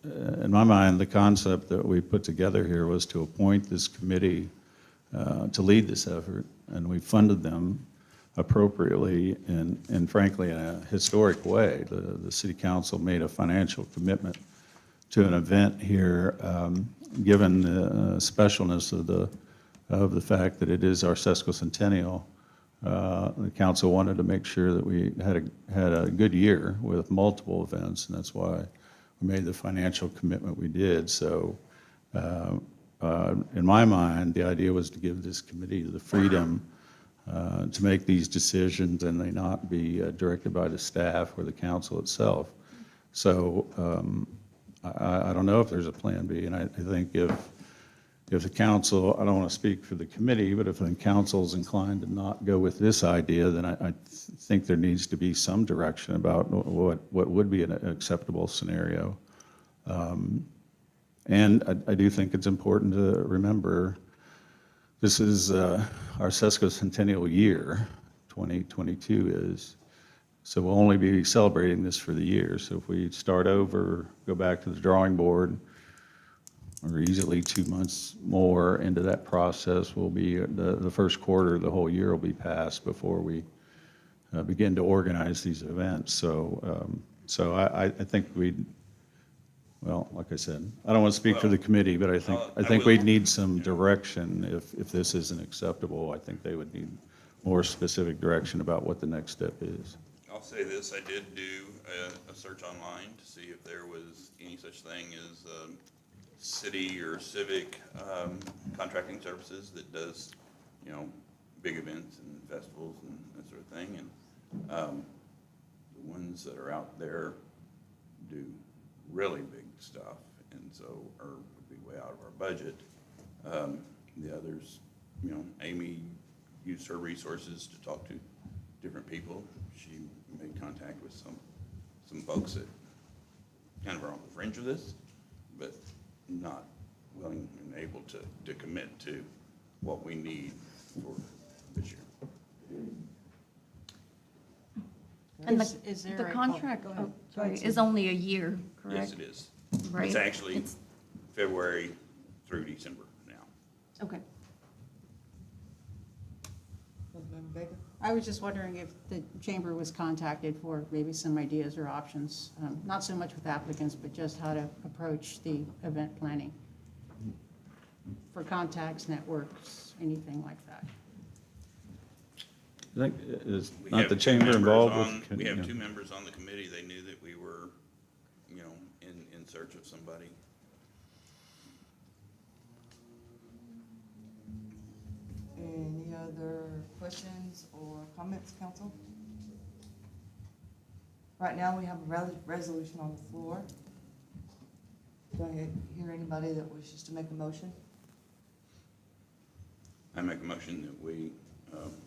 in my mind, the concept that we put together here was to appoint this committee to lead this effort, and we funded them appropriately and frankly, in a historic way. The city council made a financial commitment to an event here, given the specialness of the fact that it is our sesquicentennial. The council wanted to make sure that we had a good year with multiple events, and that's why we made the financial commitment we did. So in my mind, the idea was to give this committee the freedom to make these decisions, and they not be directed by the staff or the council itself. So I don't know if there's a plan B, and I think if the council, I don't want to speak for the committee, but if the council's inclined to not go with this idea, then I think there needs to be some direction about what would be an acceptable scenario. And I do think it's important to remember this is our sesquicentennial year, 2022 is. So we'll only be celebrating this for the year. So if we start over, go back to the drawing board, or easily 2 months more into that process, will be the first quarter of the whole year will be passed before we begin to organize these events. So I think well, like I said, I don't want to speak for the committee, but I think we'd need some direction if this isn't acceptable. I think they would need more specific direction about what the next step is. I'll say this, I did do a search online to see if there was any such thing as city or civic contracting services that does, big events and festivals and that sort of thing. And the ones that are out there do really big stuff, and so would be way out of our budget. The others, Amy used her resources to talk to different people. She made contact with some folks that kind of are on the fringe of this, but not willing and able to commit to what we need for this year. And Is there the a- contract, go ahead. is only a year, correct? Yes, it is. Right. It's actually February through December now. Okay. Councilmember Baker? I was just wondering if the chamber was contacted for maybe some ideas or options, not so much with applicants, but just how to approach the event planning. For contacts, networks, anything like that. I think is We not have the two chamber members involved on- with. We have yeah. 2 members on the committee. They knew that we were, in search of somebody. Any other questions or comments, council? Right now, we have a resolution on the floor. Do I hear anybody that wishes to make a motion? I make a motion that we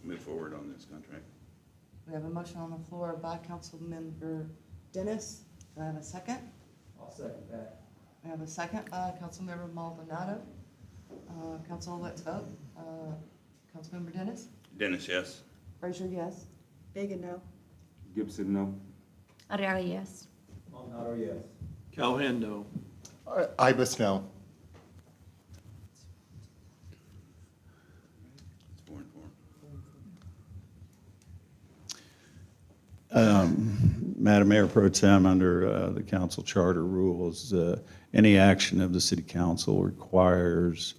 move forward on this contract. We have a motion on the floor by Councilmember Dennis. Do I have a second? I'll second that. We have a second by Councilmember Maldonado. Council, let's vote. Councilmember Dennis? Dennis, yes? Frazier, yes. Big and no. Gibson, no. Arreola, yes. Maldonado, yes. Calhoun, no. Ibis, no. It's 4 and 4. Madam Mayor Pro Tem, under the council charter rules, any action of the city council requires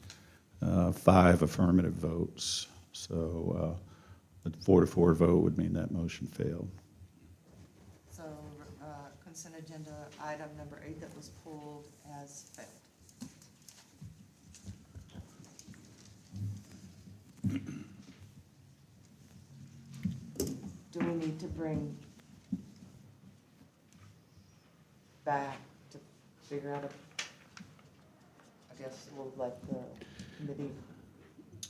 5 affirmative votes. So a 4-4 vote would mean that motion failed. So consent agenda item number 8 that was pulled has failed. Do we need to bring back to figure out I guess we'll let the committee.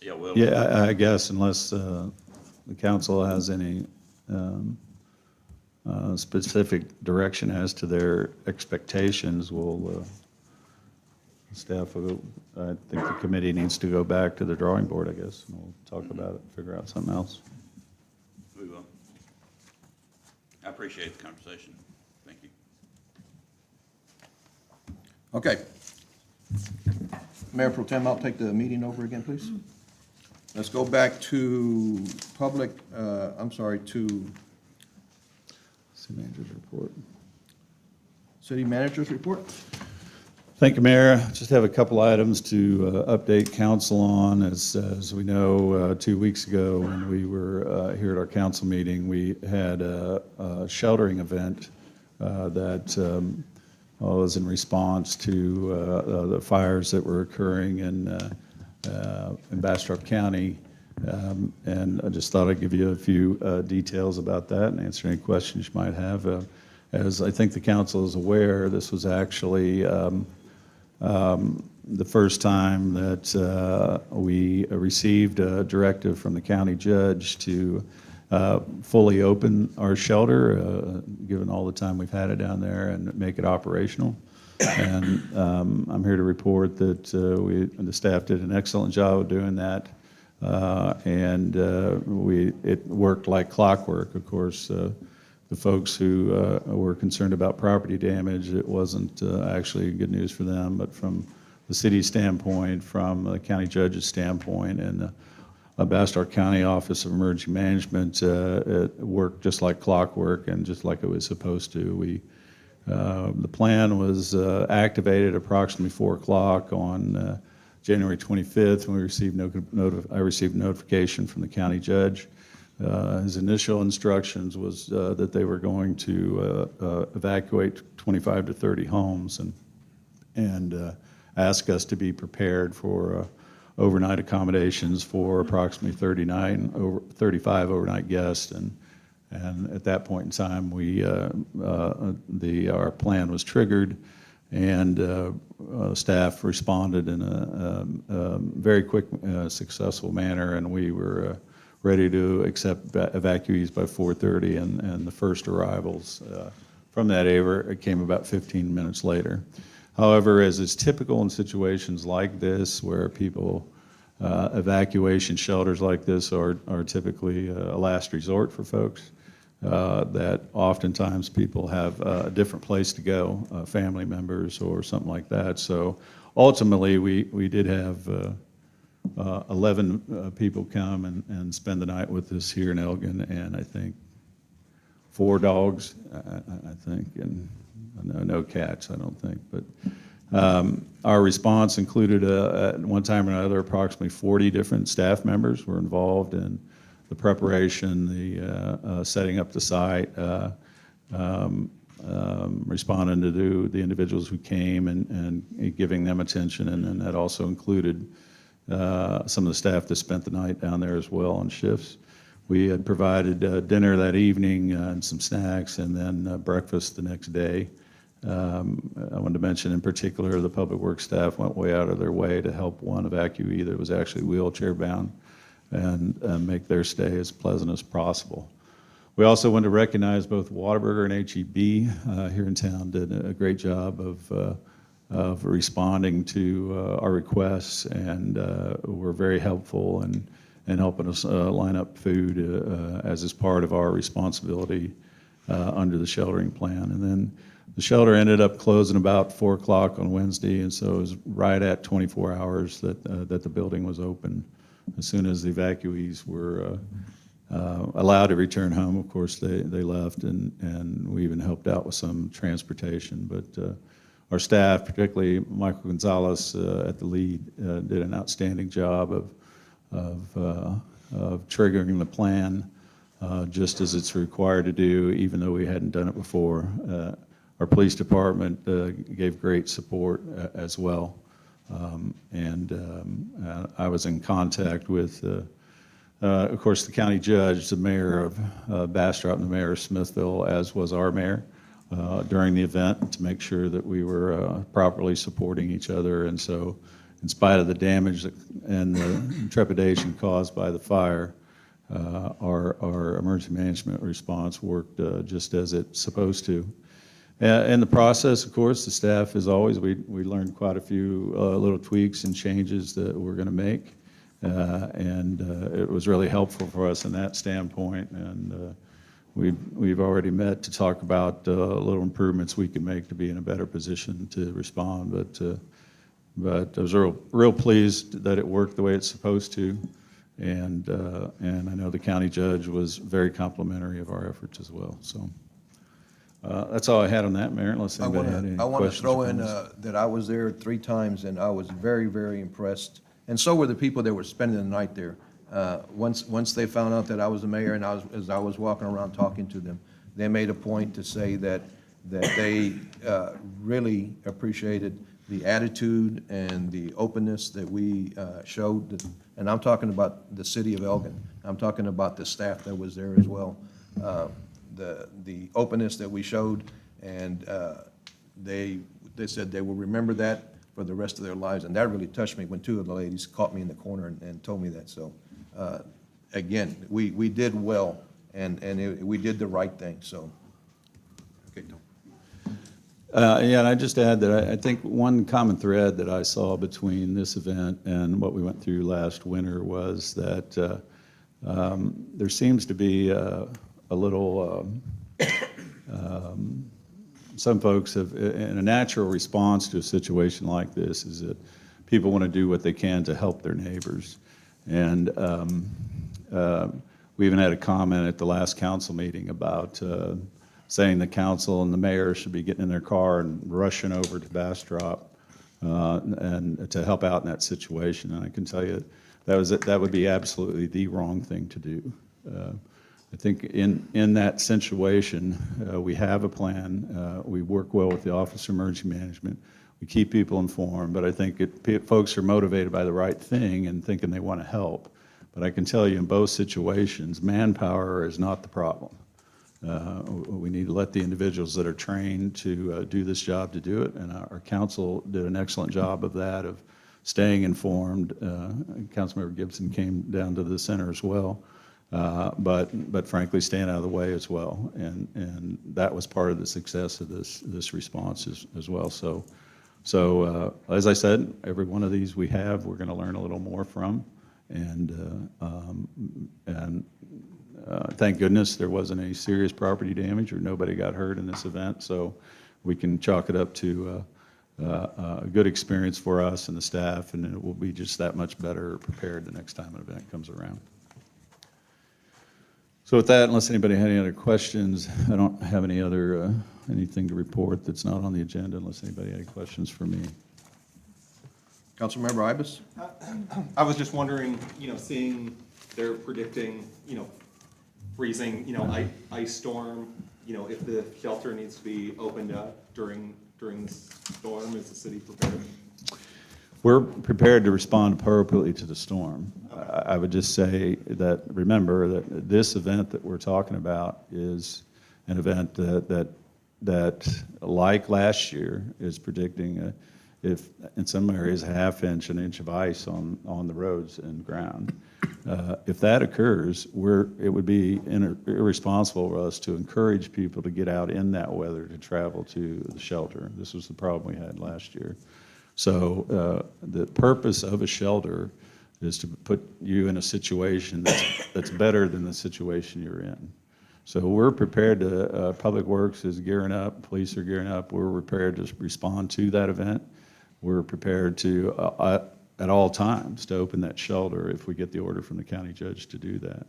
Yeah, well. Yeah, I guess unless the council has any specific direction as to their expectations, staff will, I think the committee needs to go back to the drawing board, I guess, and we'll talk about it, figure out something else. We will. I appreciate the conversation. Thank you. Okay. Mayor Pro Tem, I'll take the meeting over again, please. Let's go back to to City manager's report. city manager's report. Thank you, Mayor. Just have a couple items to update council on. As we know, 2 weeks ago when we were here at our council meeting, we had a sheltering event that was in response to the fires that were occurring in Bastrop County. And I just thought I'd give you a few details about that and answer any questions you might have. As I think the council is aware, this was actually the first time that we received a directive from the county judge to fully open our shelter, given all the time we've had it down there, and make it operational. And I'm here to report that the staff did an excellent job of doing that. It worked like clockwork. Of course, the folks who were concerned about property damage, it wasn't actually good news for them, but from the city's standpoint, from the county judge's standpoint, and the Bastrop County Office of Emergency Management, it worked just like clockwork and just like it was supposed to. The plan was activated approximately 4 o'clock on January 25th, when we received I received notification from the county judge. His initial instructions was that they were going to evacuate 25 to 30 homes and ask us to be prepared for overnight accommodations for approximately 35 overnight guests. And at that point in time, our plan was triggered, and staff responded in a very quick, successful manner, and we were ready to accept evacuees by 4:30, and the first arrivals from that area came about 15 minutes later. However, as is typical in situations like this, where evacuation shelters like this are typically a last resort for folks, that oftentimes people have a different place to go, family members or something like that. So ultimately, we did have 11 people come and spend the night with us here in Elgin, and I think 4 dogs, I think, and no cats, I don't think. But our response included, at one time or another, approximately 40 different staff members were involved in the preparation, the setting up the site, responding to the individuals who came and giving them attention, and then that also included some of the staff that spent the night down there as well on shifts. We had provided dinner that evening and some snacks, and then breakfast the next day. I wanted to mention in particular the Public Works staff went way out of their way to help one evacuee that was actually wheelchair bound and make their stay as pleasant as possible. We also want to recognize both Whataburger and HEB here in town did a great job of responding to our requests, and were very helpful in helping us line up food as is part of our responsibility under the sheltering plan. And then the shelter ended up closing about 4 o'clock on Wednesday, and so it was right at 24 hours that the building was open. As soon as the evacuees were allowed to return home, of course, they left, and we even helped out with some transportation. But our staff, particularly Michael Gonzalez at the lead, did an outstanding job of triggering the plan just as it's required to do, even though we hadn't done it before. Our police department gave great support as well. I was in contact with, of course, the county judge, the mayor of Bastrop, and the mayor of Smithville, as was our mayor, during the event, to make sure that we were properly supporting each other. And so, in spite of the damage and the trepidation caused by the fire, our emergency management response worked just as it's supposed to. In the process, of course, the staff, as always, we learned quite a few little tweaks and changes that we're going to make. It was really helpful for us in that standpoint. And we've already met to talk about little improvements we can make to be in a better position to respond. But I was real pleased that it worked the way it's supposed to. And I know the county judge was very complimentary of our efforts as well. So that's all I had on that, Mayor, unless anybody had any questions. I want to throw in comments. that I was there 3 times, and I was very, very impressed. And so were the people that were spending the night there. Once they found out that I was the mayor, and as I was walking around talking to them, they made a point to say that they really appreciated the attitude and the openness that we showed. And I'm talking about the city of Elgin. I'm talking about the staff that was there as well. The openness that we showed, and they said they will remember that for the rest of their lives. And that really touched me when 2 of the ladies caught me in the corner and told me that. So again, we did well, and we did the right thing. So okay, Tom. Yeah, and I just add that I think one common thread that I saw between this event and what we went through last winter was that there seems to be a little, some folks have, in a natural response to a situation like this, is that people want to do what they can to help their neighbors. And we even had a comment at the last council meeting about saying the council and the mayor should be getting in their car and rushing over to Bastrop and to help out in that situation. And I can tell you that would be absolutely the wrong thing to do. I think in that situation, we have a plan. We work well with the Office of Emergency Management. We keep people informed, but I think folks are motivated by the right thing and thinking they want to help. But I can tell you in both situations, manpower is not the problem. We need to let the individuals that are trained to do this job to do it, and our council did an excellent job of that, of staying informed. Councilmember Gibson came down to the center as well, but frankly, staying out of the way as well, and that was part of the success of this response as well. So as I said, every one of these we're going to learn a little more from, and thank goodness there wasn't any serious property damage or nobody got hurt in this event, so we can chalk it up to a good experience for us and the staff, and it will be just that much better prepared the next time an event comes around. So with that, unless anybody had any other questions, I don't have any other, anything to report that's not on the agenda, unless anybody had any questions for me. Councilmember Ibis? I was just wondering, seeing they're predicting, freezing, ice storm, if the shelter needs to be opened up during the storm, is the city prepared? We're prepared to respond appropriately to the storm. I would just say that, remember, that this event that we're talking about is an event that like last year, is predicting if in some areas a half inch, an inch of ice on the roads and ground. If that occurs, it would be irresponsible for us to encourage people to get out in that weather to travel to the shelter. This was the problem we had last year. So the purpose of a shelter is to put you in a situation that's better than the situation you're in. So we're prepared to, Public Works is gearing up, police are gearing up, we're prepared to respond to that event. We're prepared to, at all times, to open that shelter if we get the order from the county judge to do that.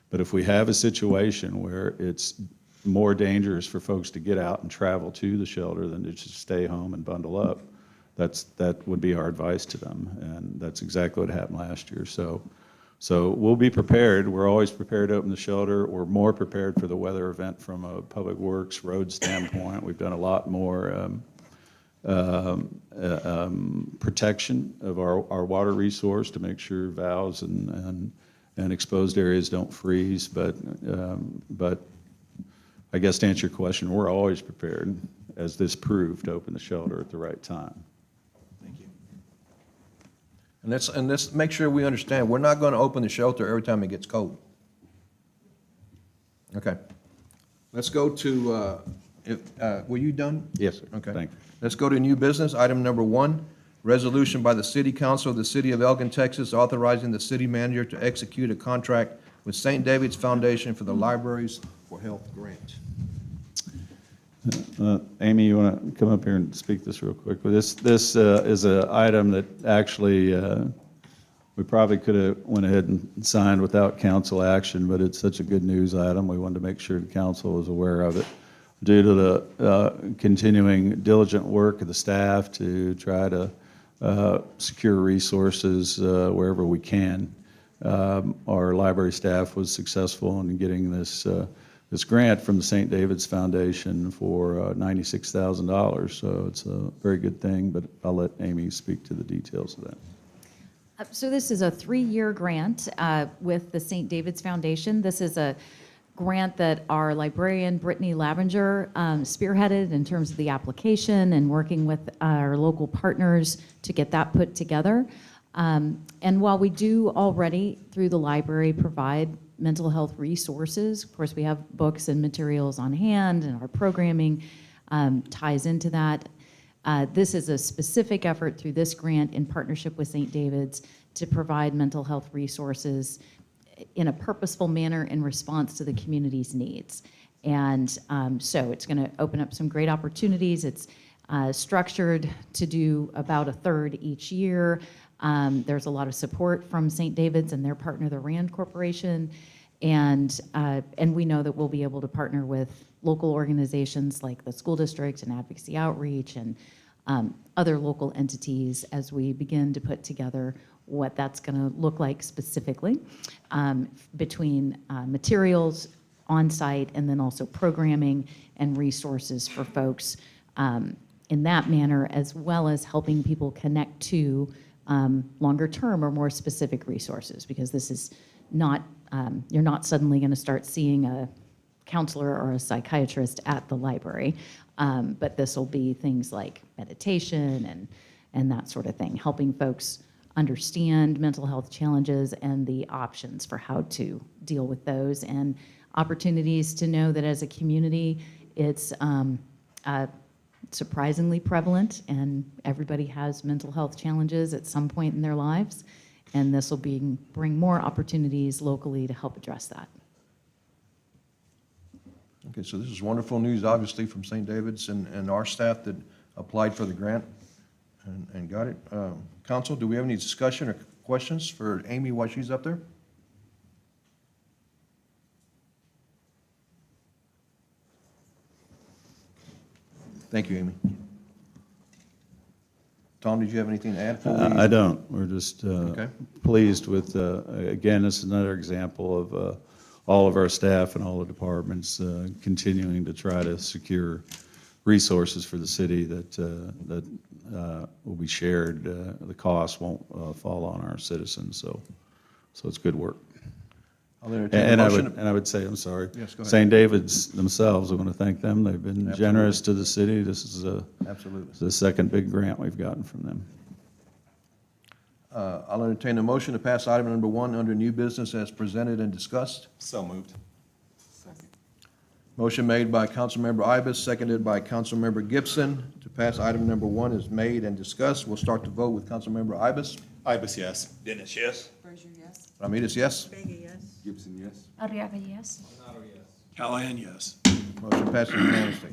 But if we have a situation where it's more dangerous for folks to get out and travel to the shelter than to just stay home and bundle up, that would be our advice to them, and that's exactly what happened last year. So we'll be prepared. We're always prepared to open the shelter. We're more prepared for the weather event from a Public Works road standpoint. We've done a lot more protection of our water resource to make sure valves and exposed areas don't freeze. But I guess to answer your question, we're always prepared, as this proved, to open the shelter at the right time. Thank you. And let's make sure we understand, we're not going to open the shelter every time it gets cold. Okay. Let's go to, were you done? Yes, sir. Okay. Thank you. Let's go to new business. Item number 1, resolution by the City Council of the City of Elgin, Texas, authorizing the city manager to execute a contract with St. David's Foundation for the Libraries for Health grant. Amy, you want to come up here and speak this real quickly? This is an item that actually we probably could have went ahead and signed without council action, but it's such a good news item. We wanted to make sure the council was aware of it. Due to the continuing diligent work of the staff to try to secure resources wherever we can, our library staff was successful in getting this grant from the St. David's Foundation for $96,000. So it's a very good thing, but I'll let Amy speak to the details of that. So this is a 3-year grant with the St. David's Foundation. This is a grant that our librarian, Brittany Lavenger, spearheaded in terms of the application and working with our local partners to get that put together. And while we do already, through the library, provide mental health resources, of course, we have books and materials on hand, and our programming ties into that. This is a specific effort through this grant in partnership with St. David's to provide mental health resources in a purposeful manner in response to the community's needs. And so it's going to open up some great opportunities. It's structured to do about a third each year. There's a lot of support from St. David's and their partner, the RAND Corporation. And we know that we'll be able to partner with local organizations like the school district and Advocacy Outreach and other local entities as we begin to put together what that's going to look like specifically between materials on site and then also programming and resources for folks in that manner, as well as helping people connect to longer term or more specific resources, because this is not, you're not suddenly going to start seeing a counselor or a psychiatrist at the library, but this will be things like meditation and that sort of thing, helping folks understand mental health challenges and the options for how to deal with those, and opportunities to know that as a community, it's surprisingly prevalent and everybody has mental health challenges at some point in their lives, and this will bring more opportunities locally to help address that. Okay, so this is wonderful news, obviously, from St. David's and our staff that applied for the grant. And got it. Council, do we have any discussion or questions for Amy while she's up there? Thank you, Amy. Tom, did you have anything to add? before we- I don't. We're just Okay. pleased with, again, this is another example of all of our staff and all the departments continuing to try to secure resources for the city that will be shared. The cost won't fall on our citizens, so it's good work. I'll entertain a And motion. I would say, I'm sorry. Yes, go ahead. St. David's themselves, I want to thank them. They've been generous to the city. This is Absolutely. the second big grant we've gotten from them. I'll entertain a motion to pass item number 1 under new business as presented and discussed. So moved. Motion made by Councilmember Ibis, seconded by Councilmember Gibson. To pass item number 1 is made and discussed. We'll start the vote with Councilmember Ibis. Ibis, yes. Dennis, yes? Frazier, yes. Ramirez, yes. Vega, yes. Gibson, yes. Arriaga, yes. Callahan, yes. Motion passes unanimously.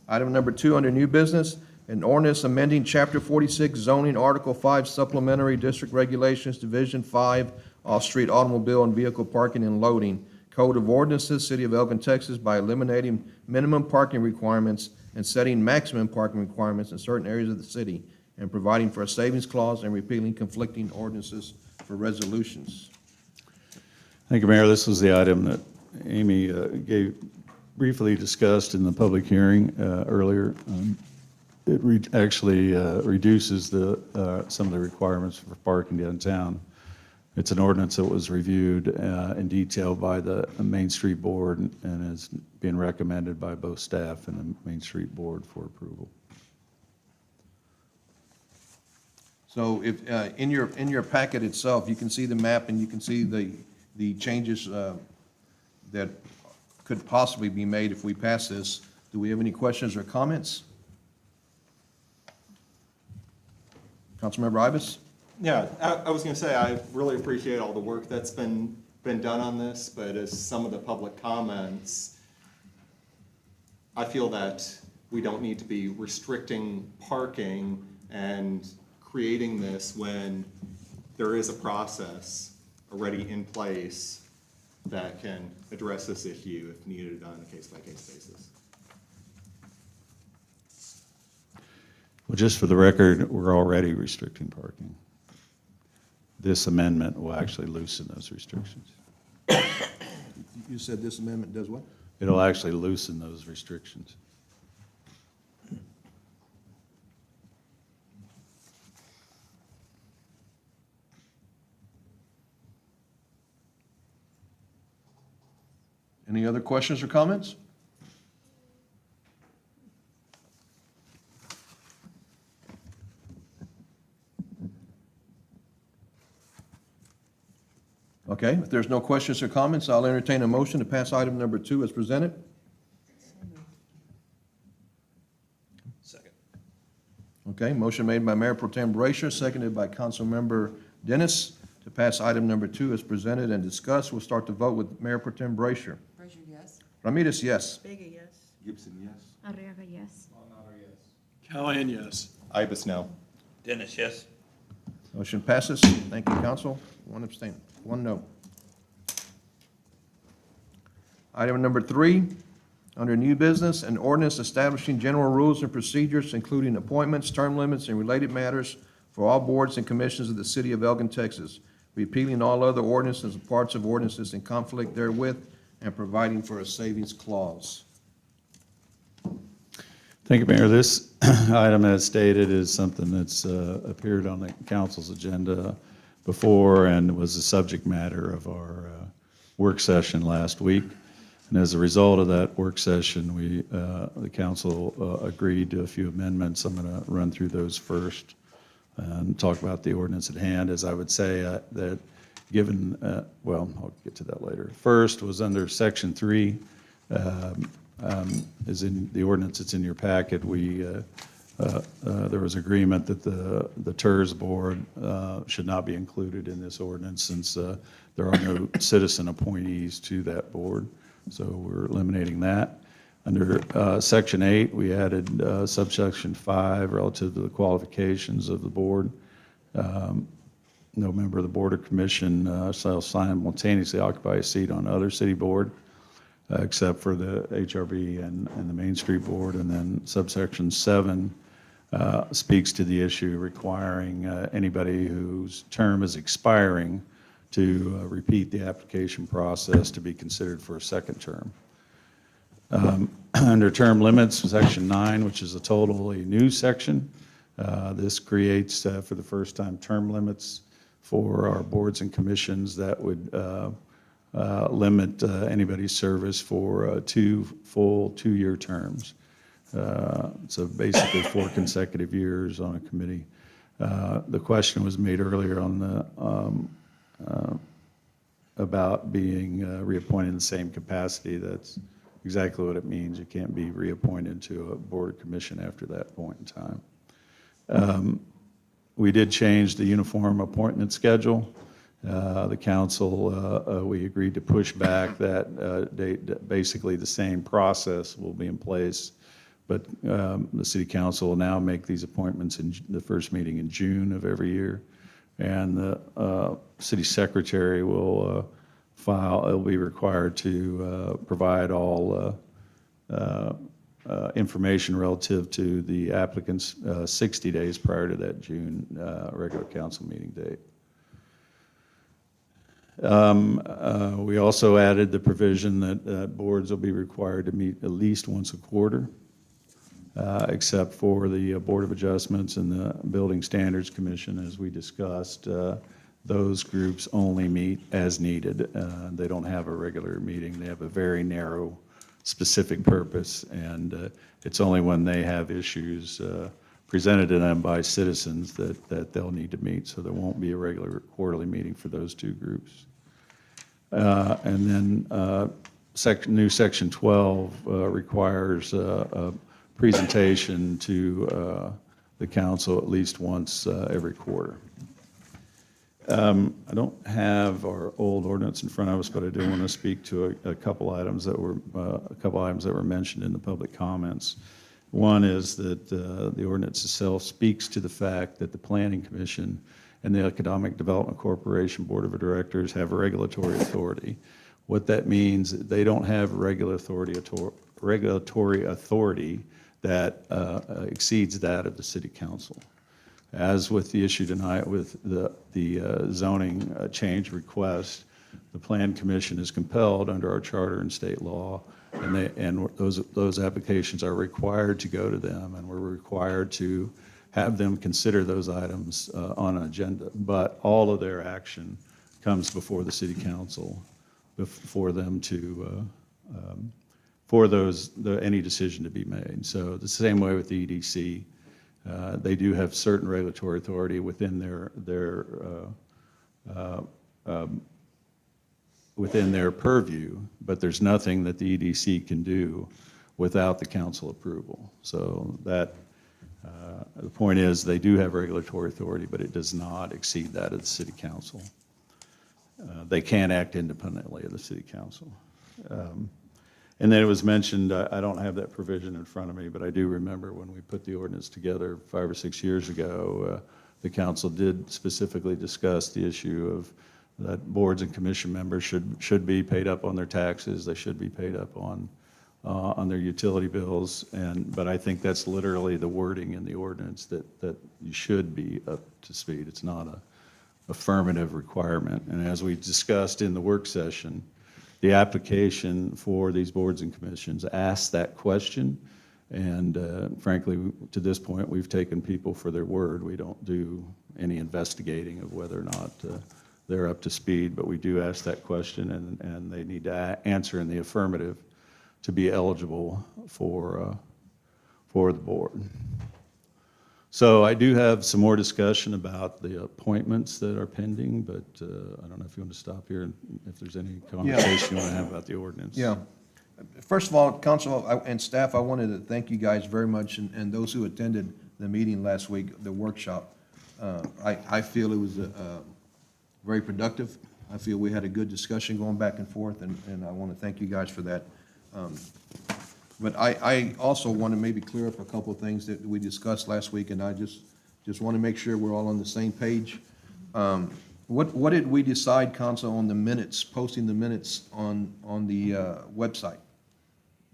Item number 2 under new business, an ordinance amending Chapter 46 zoning, Article 5 supplementary district regulations, Division 5, off-street automobile and vehicle parking and loading, Code of Ordinances, City of Elgin, Texas, by eliminating minimum parking requirements and setting maximum parking requirements in certain areas of the city, and providing for a savings clause and repealing conflicting ordinances for resolutions. Thank you, Mayor. This was the item that Amy briefly discussed in the public hearing earlier. It actually reduces some of the requirements for parking downtown. It's an ordinance that was reviewed in detail by the Main Street Board and is being recommended by both staff and the Main Street Board for approval. So if, in your packet itself, you can see the map and you can see the changes that could possibly be made if we pass this. Do we have any questions or comments? Councilmember Ibis? Yeah, I was gonna say, I really appreciate all the work that's been done on this, but as some of the public comments, I feel that we don't need to be restricting parking and creating this when there is a process already in place that can address this issue if needed on a case-by-case basis. Well, just for the record, we're already restricting parking. This amendment will actually loosen those restrictions. You said this amendment does what? It'll actually loosen those restrictions. Any other questions or comments? Okay, if there's no questions or comments, I'll entertain a motion to pass item number 2 as presented. Second. Okay, motion made by Mayor Pro Tem Brasher, seconded by Councilmember Dennis to pass item number 2 as presented and discussed. We'll start the vote with Mayor Pro Tem Brasher. Frazier, yes. Ramirez, yes. Vega, yes. Gibson, yes. Arriaga, yes. Callahan, yes. Ibis, no. Dennis, yes? Motion passes. Thank you, council. 1 abstain, 1 no. Item number 3, under new business, an ordinance establishing general rules and procedures, including appointments, term limits, and related matters for all boards and commissions of the city of Elgin, Texas, repealing all other ordinances and parts of ordinances in conflict therewith, and providing for a savings clause. Thank you, Mayor. This item, as stated, is something that's appeared on the council's agenda before and was the subject matter of our work session last week. And as a result of that work session, the council agreed to a few amendments. I'm going to run through those first and talk about the ordinance at hand. As I would say that given, well, I'll get to that later. First was under Section 3, is in the ordinance that's in your packet. There was agreement that the TERS board should not be included in this ordinance since there are no citizen appointees to that board. So we're eliminating that. Under Section 8, we added subsection 5 relative to the qualifications of the board. No member of the board or commission shall simultaneously occupy a seat on other city board, except for the HRB and the Main Street Board. And then subsection 7 speaks to the issue requiring anybody whose term is expiring to repeat the application process to be considered for a second term. Under term limits, section 9, which is a totally new section, this creates for the first time term limits for our boards and commissions that would limit anybody's service for 2 full 2-year terms. So basically 4 consecutive years on a committee. The question was made earlier on the about being reappointed in the same capacity. That's exactly what it means. You can't be reappointed to a board or commission after that point in time. We did change the uniform appointment schedule. The council, we agreed to push back that date. Basically, the same process will be in place, but the city council will now make these appointments in the first meeting in June of every year, and the city secretary will will be required to provide all information relative to the applicants 60 days prior to that June regular council meeting date. We also added the provision that boards will be required to meet at least once a quarter, except for the Board of Adjustments and the Building Standards Commission, as we discussed. Those groups only meet as needed. They don't have a regular meeting. They have a very narrow, specific purpose, and it's only when they have issues presented to them by citizens that they'll need to meet. So there won't be a regular quarterly meeting for those 2 groups. And then new section 12 requires a presentation to the council at least once every quarter. I don't have our old ordinance in front of us, but I do want to speak to a couple items that were mentioned in the public comments. One is that the ordinance itself speaks to the fact that the Planning Commission and the Economic Development Corporation Board of Directors have regulatory authority. What that means, they don't have regulatory authority that exceeds that of the City Council. As with the issue tonight with the zoning change request, the Plan Commission is compelled under our charter and state law, and those applications are required to go to them, and we're required to have them consider those items on an agenda. But all of their action comes before the City Council for them to any decision to be made. So the same way with the EDC. They do have certain regulatory authority within their purview, but there's nothing that the EDC can do without the council approval. So that the point is they do have regulatory authority, but it does not exceed that of the City Council. They can act independently of the City Council. And then it was mentioned, I don't have that provision in front of me, but I do remember when we put the ordinance together 5 or 6 years ago, the council did specifically discuss the issue of that boards and commission members should be paid up on their taxes. They should be paid up on their utility bills. But I think that's literally the wording in the ordinance that you should be up to speed. It's not a affirmative requirement. And as we discussed in the work session, the application for these boards and commissions asks that question, and frankly, to this point, we've taken people for their word. We don't do any investigating of whether or not they're up to speed, but we do ask that question, and they need to answer in the affirmative to be eligible for the board. So I do have some more discussion about the appointments that are pending, but I don't know if you want to stop here and if there's any conversation you want to have about the ordinance. Yeah. First of all, council and staff, I wanted to thank you guys very much, and those who attended the meeting last week, the workshop. I feel it was very productive. I feel we had a good discussion going back and forth, and I want to thank you guys for that. But I also want to maybe clear up a couple of things that we discussed last week, and I just want to make sure we're all on the same page. What did we decide, Council, on the minutes, posting the minutes on the website?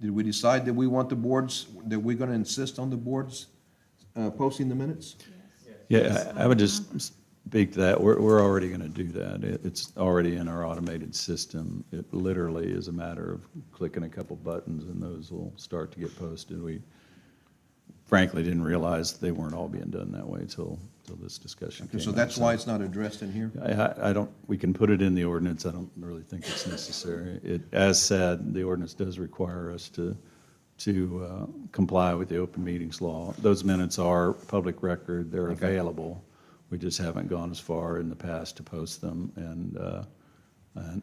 Did we decide that we want the boards, that we're going to insist on the boards posting the minutes? Yeah, I would just speak to that. We're already going to do that. It's already in our automated system. It literally is a matter of clicking a couple buttons and those will start to get posted. We frankly didn't realize they weren't all being done that way till this discussion came So up. that's why it's not addressed in here? I don't, we can put it in the ordinance. I don't really think it's necessary. As said, the ordinance does require us to comply with the open meetings law. Those minutes are public record. They're available. We just haven't gone as far in the past to post them.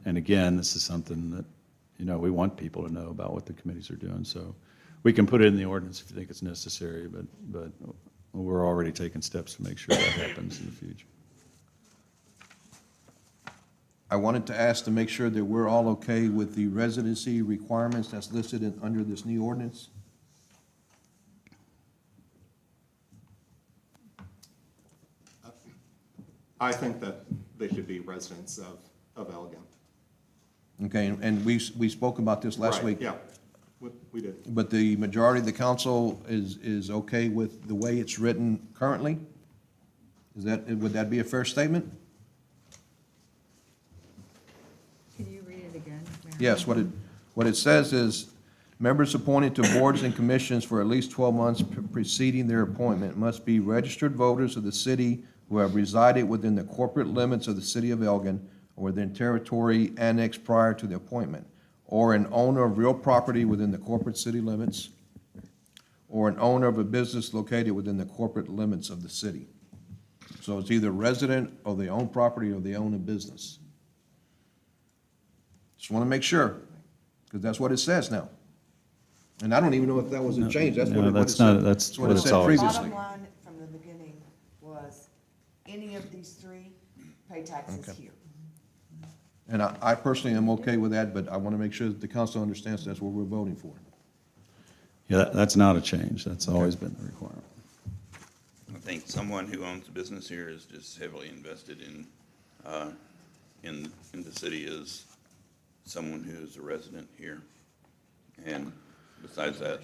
And again, this is something that, we want people to know about what the committees are doing. So we can put it in the ordinance if you think it's necessary, but we're already taking steps to make sure that happens in the future. I wanted to ask to make sure that we're all okay with the residency requirements that's listed under this new ordinance. I think that they should be residents of Elgin. Okay, and we spoke about this last Right, week. yeah, we did. But the majority of the council is okay with the way it's written currently? Would that be a fair statement? Can you read it again, Mayor? Yes, what it says is, members appointed to boards and commissions for at least 12 months preceding their appointment must be registered voters of the city who have resided within the corporate limits of the city of Elgin or within territory annexed prior to the appointment, or an owner of real property within the corporate city limits, or an owner of a business located within the corporate limits of the city. So it's either resident, or they own property, or they own a business. Just want to make sure, because that's what it says now. And I don't even know if that was a change, that's what No, it that's said. not- that's what it it's said always previously. Bottom line from the beginning was, any of these three pay taxes Okay. here. And I personally am okay with that, but I want to make sure that the council understands that's what we're voting for. Yeah, that's not a change. That's always been the requirement. I think someone who owns a business here is just heavily invested in the city as someone who is a resident here. And besides that,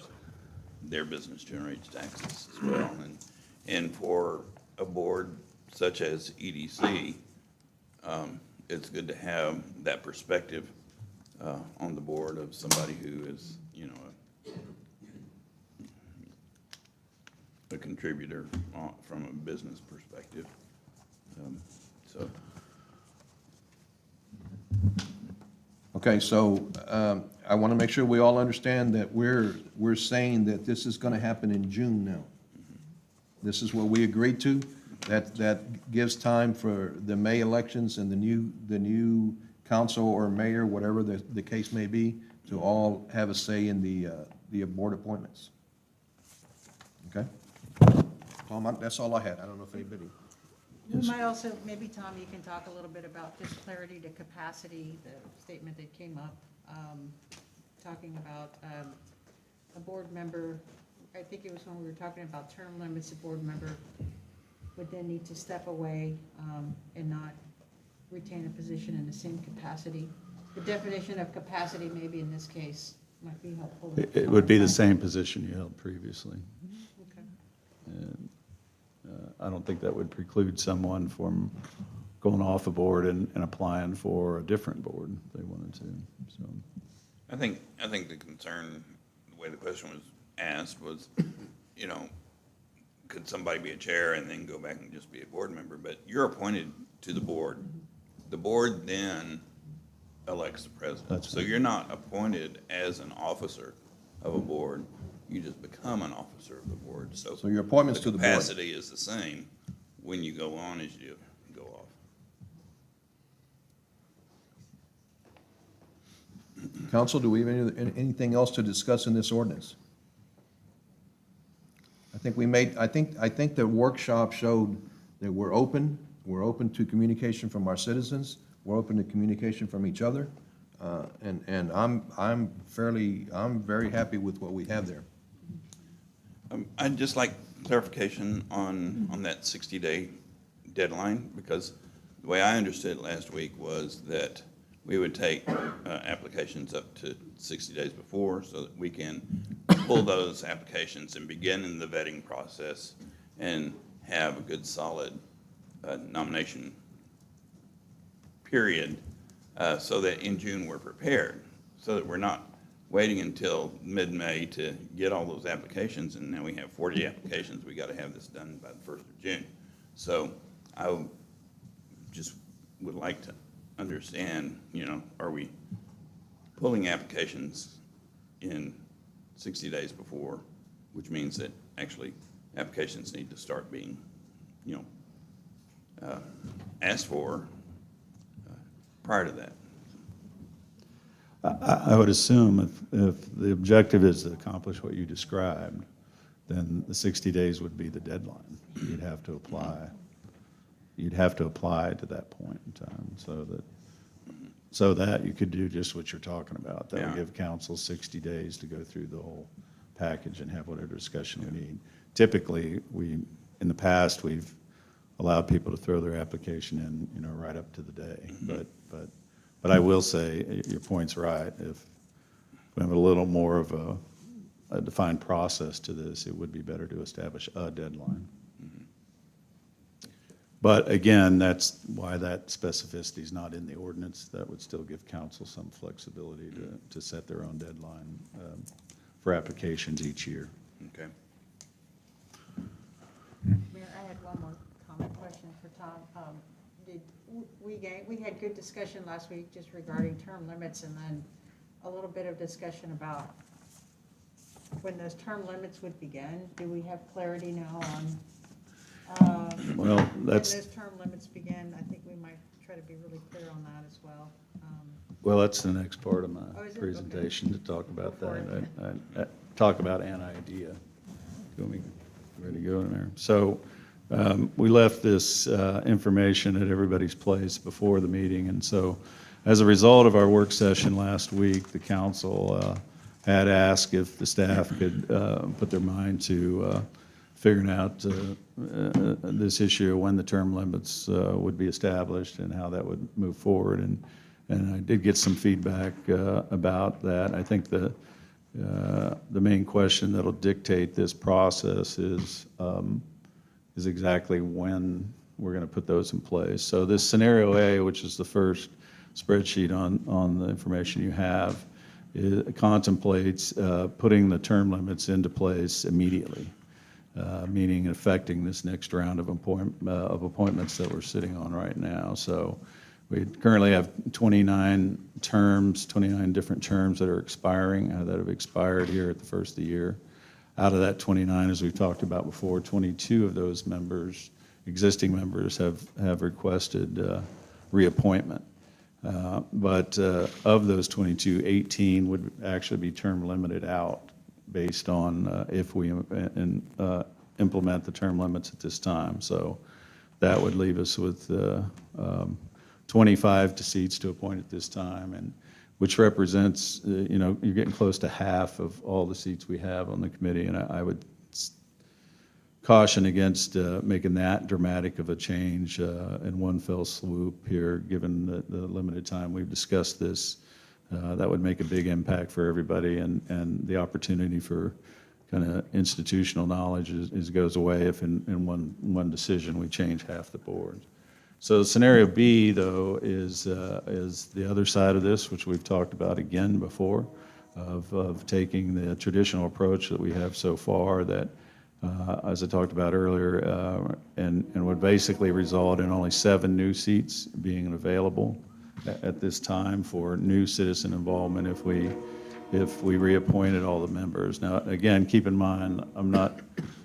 their business generates taxes as well. And for a board such as EDC, it's good to have that perspective on the board of somebody who is, a contributor from a business perspective. So. Okay, so I want to make sure we all understand that we're saying that this is going to happen in June now. This is what we agreed to. That gives time for the May elections and the new council or mayor, whatever the case may be, to all have a say in the board appointments. Okay? Tom, that's all I had. I don't know if anybody. We might also, maybe Tom, you can talk a little bit about just clarity to capacity, the statement that came up, talking about a board member, I think it was when we were talking about term limits, a board member would then need to step away and not retain a position in the same capacity. The definition of capacity maybe in this case might be helpful. It would be the same position you held previously. Okay. And I don't think that would preclude someone from going off a board and applying for a different board if they wanted to, so. I think the concern, the way the question was asked was, could somebody be a chair and then go back and just be a board member? But you're appointed to the board. The board then elects the president. So you're not appointed as an officer of a board. You just become an officer of the board. So your appointments to the board. capacity is the same when you go on as you go off. Council, do we have anything else to discuss in this ordinance? I think the workshop showed that we're open to communication from our citizens, we're open to communication from each other. And I'm very happy with what we have there. I'd just like clarification on that 60-day deadline, because the way I understood it last week was that we would take applications up to 60 days before so that we can pull those applications and begin in the vetting process and have a good, solid nomination period so that in June we're prepared, so that we're not waiting until mid-May to get all those applications, and now we have 40 applications. We got to have this done by the 1st of June. So I just would like to understand, are we pulling applications in 60 days before, which means that actually applications need to start being, asked for prior to that. I would assume if the objective is to accomplish what you described, then the 60 days would be the deadline. You'd have to apply. You'd have to apply to that point in time so that you could do just what you're talking about. That would give council 60 days to go through the whole package and have whatever discussion we need. Typically, in the past, we've allowed people to throw their application in, right up to the day. But I will say, your point's right. If we have a little more of a defined process to this, it would be better to establish a deadline. But again, that's why that specificity is not in the ordinance. That would still give council some flexibility to set their own deadline for applications each year. Okay. Mayor, I had one more comment question for Tom. We had good discussion last week just regarding term limits, and then a little bit of discussion about when those term limits would begin. Do we have clarity now on Well, when that's, those term limits begin? I think we might try to be really clear on that as well. well, that's the next part of my Oh, is it? presentation, to talk about Go for that. I talk about an idea. You want me ready to go in there? So we left this information at everybody's place before the meeting, and so as a result of our work session last week, the council had asked if the staff could put their mind to figuring out this issue of when the term limits would be established and how that would move forward. And I did get some feedback about that. I think the main question that'll dictate this process is exactly when we're going to put those in place. So this scenario A, which is the first spreadsheet on the information you have, it contemplates putting the term limits into place immediately, meaning affecting this next round of appointments that we're sitting on right now. So we currently have 29 different terms that are expiring, that have expired here at the first of the year. Out of that 29, as we've talked about before, 22 of those members, existing members, have requested reappointment. But of those 22, 18 would actually be term limited out based on if we implement the term limits at this time. So that would leave us with 25 seats to appoint at this time, and which represents, you're getting close to half of all the seats we have on the committee, and I would caution against making that dramatic of a change in one fell swoop here, given the limited time we've discussed this. That would make a big impact for everybody, and the opportunity for kind of institutional knowledge goes away if in one decision we change half the board. So scenario B, though, is the other side of this, which we've talked about again before, of taking the traditional approach that we have so far that, as I talked about earlier, and would basically result in only 7 new seats being available at this time for new citizen involvement if we reappointed all the members. Now, again, keep in mind,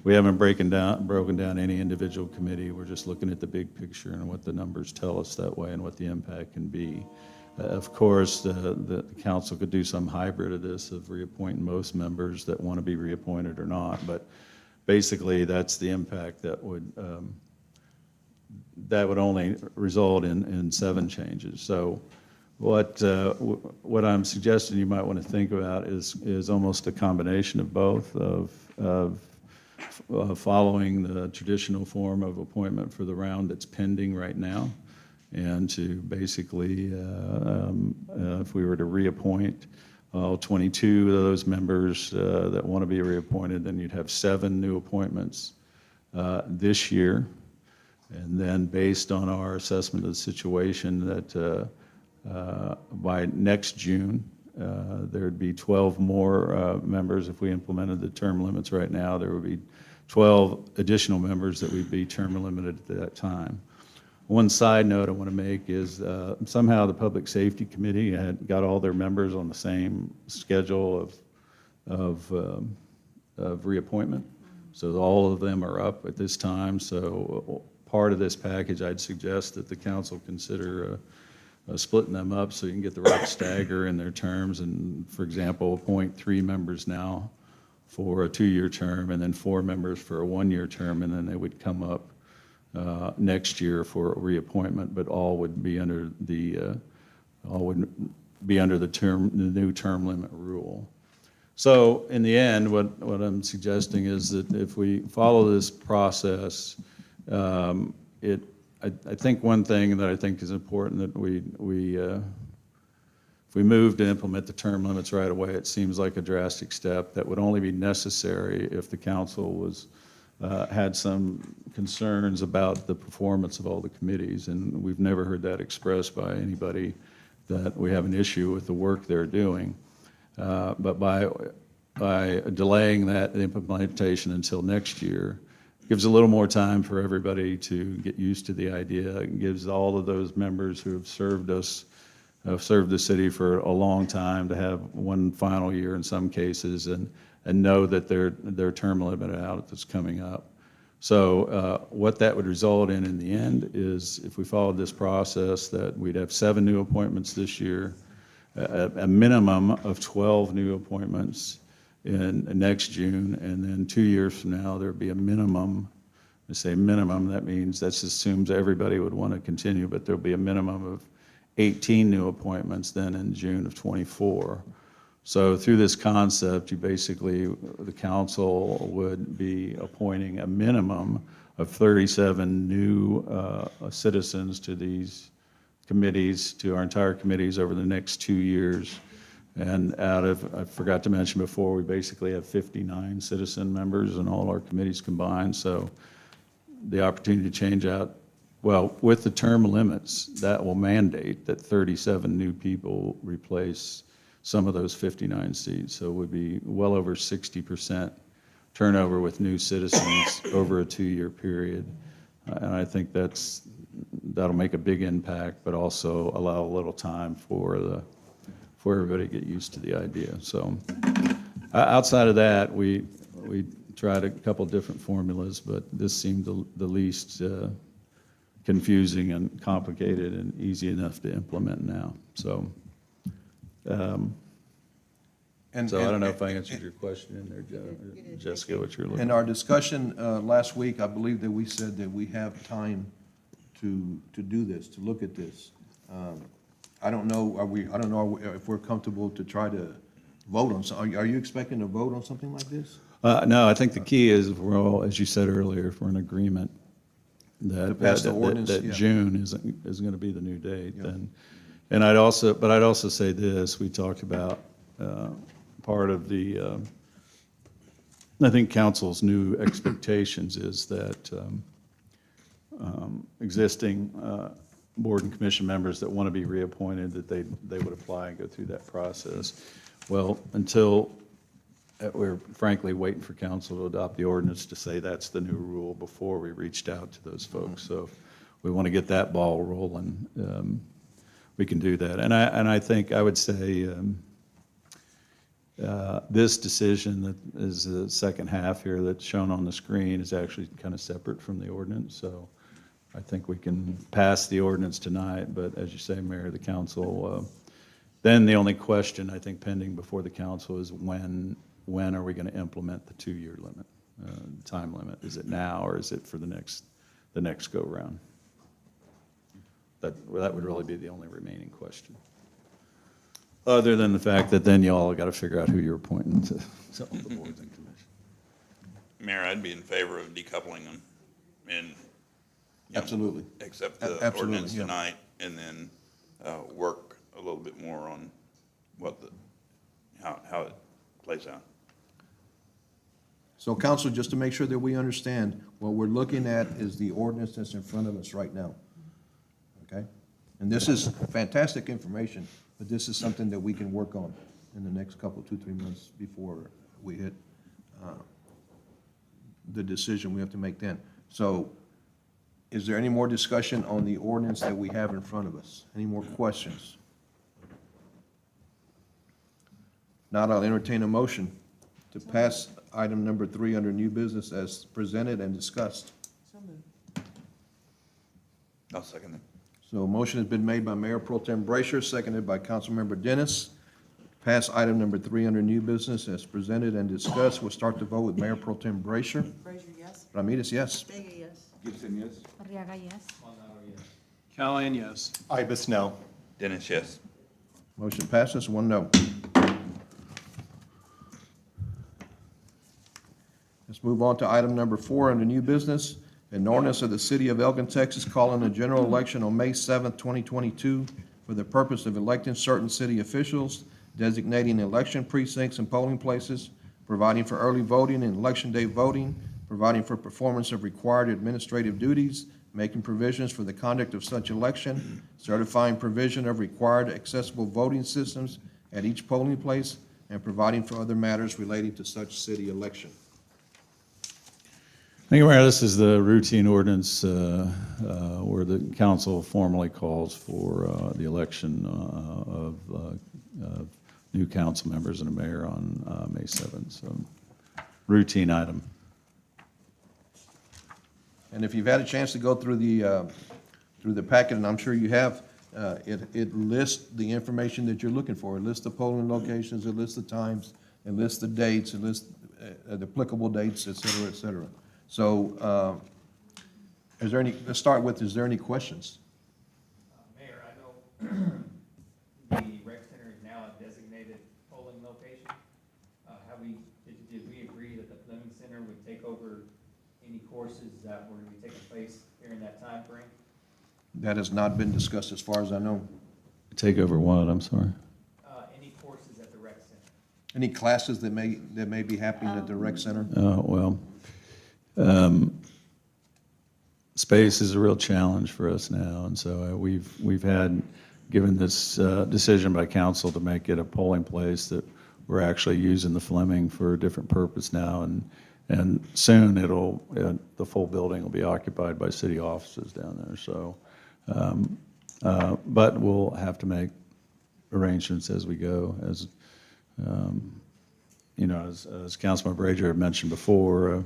we haven't broken down any individual committee. We're just looking at the big picture and what the numbers tell us that way and what the impact can be. Of course, the council could do some hybrid of this, of reappointing most members that want to be reappointed or not, but basically that's the impact that would only result in 7 changes. So What I'm suggesting you might want to think about is almost a combination of both, of following the traditional form of appointment for the round that's pending right now, and to basically, if we were to reappoint 22 of those members that want to be reappointed, then you'd have 7 new appointments this year. And then based on our assessment of the situation, that by next June, there'd be 12 more members. If we implemented the term limits right now, there would be 12 additional members that would be term limited at that time. One side note I want to make is somehow the Public Safety Committee had got all their members on the same schedule of reappointment. So all of them are up at this time. So part of this package, I'd suggest that the council consider splitting them up so you can get the right stagger in their terms, and, for example, appoint 3 members now for a 2-year term, and then 4 members for a 1-year term, and then they would come up next year for reappointment, but all would be under the new term limit rule. So in the end, what I'm suggesting is that if we follow this process, I think one thing that I think is important, that if we move to implement the term limits right away, it seems like a drastic step that would only be necessary if the council had some concerns about the performance of all the committees, and we've never heard that expressed by anybody, that we have an issue with the work they're doing. But by delaying that implementation until next year, gives a little more time for everybody to get used to the idea. It gives all of those members who have served the city for a long time to have one final year in some cases, and know that their term limit out that's coming up. So what that would result in the end is, if we followed this process, that we'd have 7 new appointments this year, a minimum of 12 new appointments in next June, and then 2 years from now, there'd be a minimum. I say minimum, that means that assumes everybody would want to continue, but there'll be a minimum of 18 new appointments then in June of '24. So through this concept, the council would be appointing a minimum of 37 new citizens to these committees, to our entire committees over the next 2 years. And I forgot to mention before, we basically have 59 citizen members in all our committees combined. So the opportunity to change out, well, with the term limits, that will mandate that 37 new people replace some of those 59 seats. So it would be well over 60% turnover with new citizens over a 2-year period. And I think that'll make a big impact, but also allow a little time for everybody to get used to the idea. So outside of that, we tried a couple different formulas, but this seemed the least confusing and complicated and easy enough to implement now. So, so I don't know if I answered your question in there, Jessica, what you're looking In at. our discussion last week, I believe that we said that we have time to do this, to look at this. I don't know if we're comfortable to try to vote on something. Are you expecting to vote on something like this? No, I think the key is, if we're all, as you said earlier, if we're in agreement To pass the ordinance, that yeah. June is going to be the new date, then. And I'd also say this, we talked about part of the, I think council's new expectations is that existing board and commission members that want to be reappointed, that they would apply and go through that process. Well, until, we're frankly waiting for council to adopt the ordinance to say that's the new rule before we reached out to those folks. So we want to get that ball rolling. We can do that. And I think I would say this decision that is the second half here that's shown on the screen is actually kind of separate from the ordinance. So I think we can pass the ordinance tonight, but as you say, Mayor, the council, then the only question I think pending before the council is when are we going to implement the 2-year limit, time limit? Is it now, or is it for the next go round? That would really be the only remaining question. other than the fact that then you all got to figure out who you're appointing to some of the boards and commissions. Mayor, I'd be in favor of decoupling them and. you know, Absolutely. Accept A- the absolutely, ordinance yeah. tonight and then, work a little bit more on what how it plays out. So council, just to make sure that we understand, what we're looking at is the ordinance that's in front of us right now. Okay? And this is fantastic information, but this is something that we can work on in the next couple, 2-3 months before we hit the decision we have to make then. So is there any more discussion on the ordinance that we have in front of us? Any more questions? Not, I'll entertain a motion to pass item number 3 under new business as presented and discussed. So moved. I'll second that. So a motion has been made by Mayor Pro Tem Brasher, seconded by Councilmember Dennis. Pass item number 3 under new business as presented and discussed. We'll start the vote with Mayor Pro Tem Brasher. Frazier, yes. Ramirez, yes. Vega, yes. Gibson, yes? Arriaga, yes. Callahan, yes. Ibis, no. Dennis, yes. Motion passes, 1 no. Let's move on to item number 4 under new business. An ordinance of the City of Elgin, Texas, calling a general election on May 7th, 2022 for the purpose of electing certain city officials, designating election precincts and polling places, providing for early voting and election day voting, providing for performance of required administrative duties, making provisions for the conduct of such election, certifying provision of required accessible voting systems at each polling place, and providing for other matters relating to such city election. Thank you, Mayor. This is the routine ordinance where the council formally calls for the election of new council members and a mayor on May 7th. So routine item. And if you've had a chance to go through the packet, and I'm sure you have, it lists the information that you're looking for. It lists the polling locations, it lists the times, it lists the dates, it lists the applicable dates, et cetera, et cetera. So, is there any, let's start with, is there any questions? Mayor, I know the rec center is now a designated polling location. Did we agree that the Fleming Center would take over any courses that were to be taking place during that time frame? That has not been discussed as far as I know. Take over what? I'm sorry. Any courses at the rec center? Any classes that may be happening at the rec center? Well, space is a real challenge for us now, and so we've had, given this decision by council to make it a polling place, that we're actually using the Fleming for a different purpose now, and soon the full building will be occupied by city offices down there. So, but we'll have to make arrangements as we go. As you know, as Councilman Brazier had mentioned before.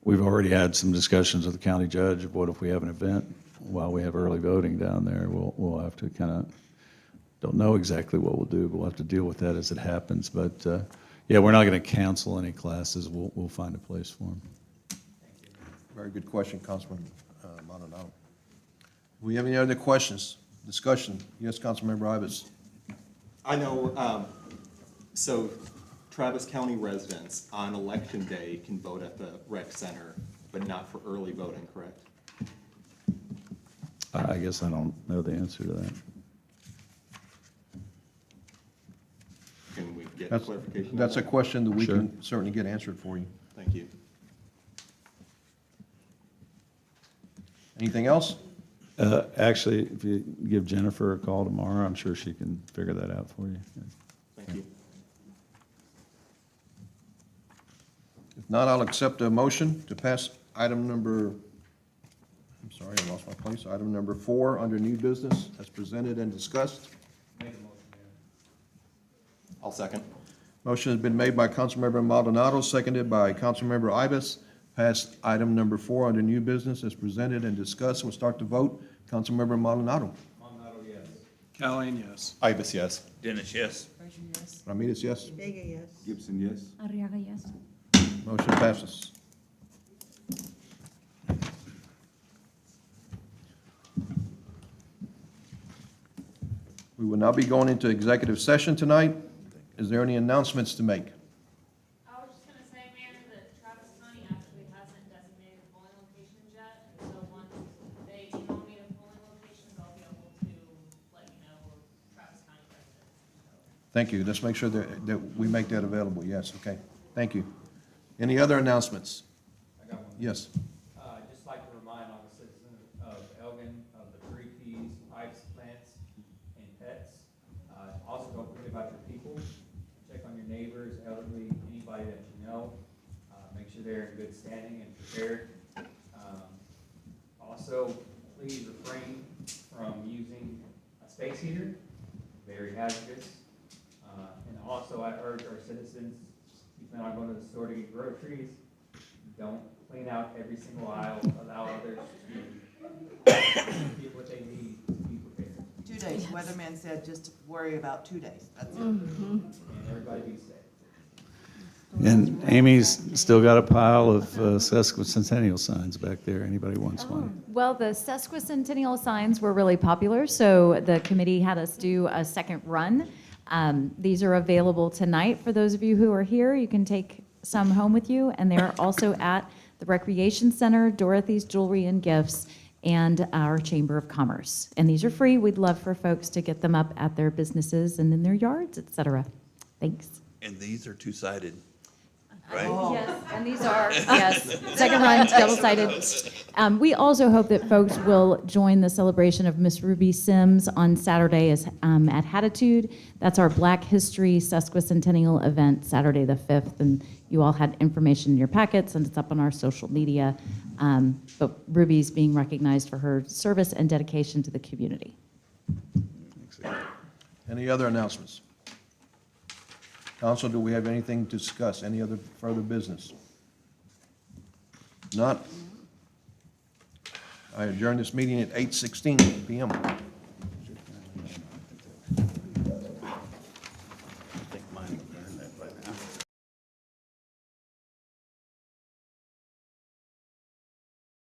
We've already had some discussions with the county judge of what if we have an event while we have early voting down there. We'll have to kind of, don't know exactly what we'll do, but we'll have to deal with that as it happens. But yeah, we're not going to cancel any classes. We'll find a place for them. Very good question, Councilman Maldonado. Do we have any other questions, discussion? Yes, Councilmember Ibis. I know, so Travis County residents on election day can vote at the rec center, but not for early voting, correct? I guess I don't know the answer to that. Can we get That's- clarification on That's a that? question that we Sure. can certainly get answered for you. Thank you. Anything else? Actually, if you give Jennifer a call tomorrow, I'm sure she can figure that out for you. Thank you. If not, I'll accept a motion to pass item number, I'm sorry, I lost my place, item number 4 under new business as presented and discussed. Make a motion, Mayor. I'll second. Motion has been made by Councilmember Maldonado, seconded by Councilmember Ibis. Pass item number 4 under new business as presented and discussed. We'll start the vote. Councilmember Maldonado. Maldonado, yes. Callahan, yes. Ibis, yes. Dennis, yes. Frazier, yes. Ramirez, yes. Vega, yes. Gibson, yes? Arriaga, yes. Motion passes. We will now be going into executive session tonight. Is there any announcements to make? I was just gonna say, Mayor, that Travis County actually hasn't designated polling locations yet, and so once they email me the polling locations, I'll be able to let you know, or Travis County residents. Thank you. Let's make sure that we make that available. Yes, okay. Thank you. Any other announcements? I got one. Yes. I'd just like to remind all the citizens of Elgin of the 3 Ps, pipes, plants, and pets. Also, don't forget about your people. Check on your neighbors, elderly, anybody that you know. Make sure they're in good standing and prepared. Also, please refrain from using a space heater, very hazardous. And also, I urge our citizens, if you're not going to the store to get groceries, don't clean out every single aisle, allow others to get what they need to be prepared. 2 days, weatherman said just worry about 2 days, that's it. And everybody be safe. And Amy's still got a pile of sesquicentennial signs back there. Anybody wants one? Well, the sesquicentennial signs were really popular, so the committee had us do a second run. These are available tonight for those of you who are here. You can take some home with you, and they're also at the Recreation Center, Dorothy's Jewelry and Gifts, and our Chamber of Commerce. And these are free. We'd love for folks to get them up at their businesses and in their yards, et cetera. Thanks. And these are two-sided, right? Yes, and these are, yes, second run, double-sided. We also hope that folks will join the celebration of Miss Ruby Sims on Saturday at Hatitude. That's our Black History Sesquicentennial event, Saturday the 5th, and you all had information in your packets, and it's up on our social media. But Ruby's being recognized for her service and dedication to the community. Any other announcements? Council, do we have anything to discuss? Any other further business? Not. I adjourn this meeting at 8:16 p.m.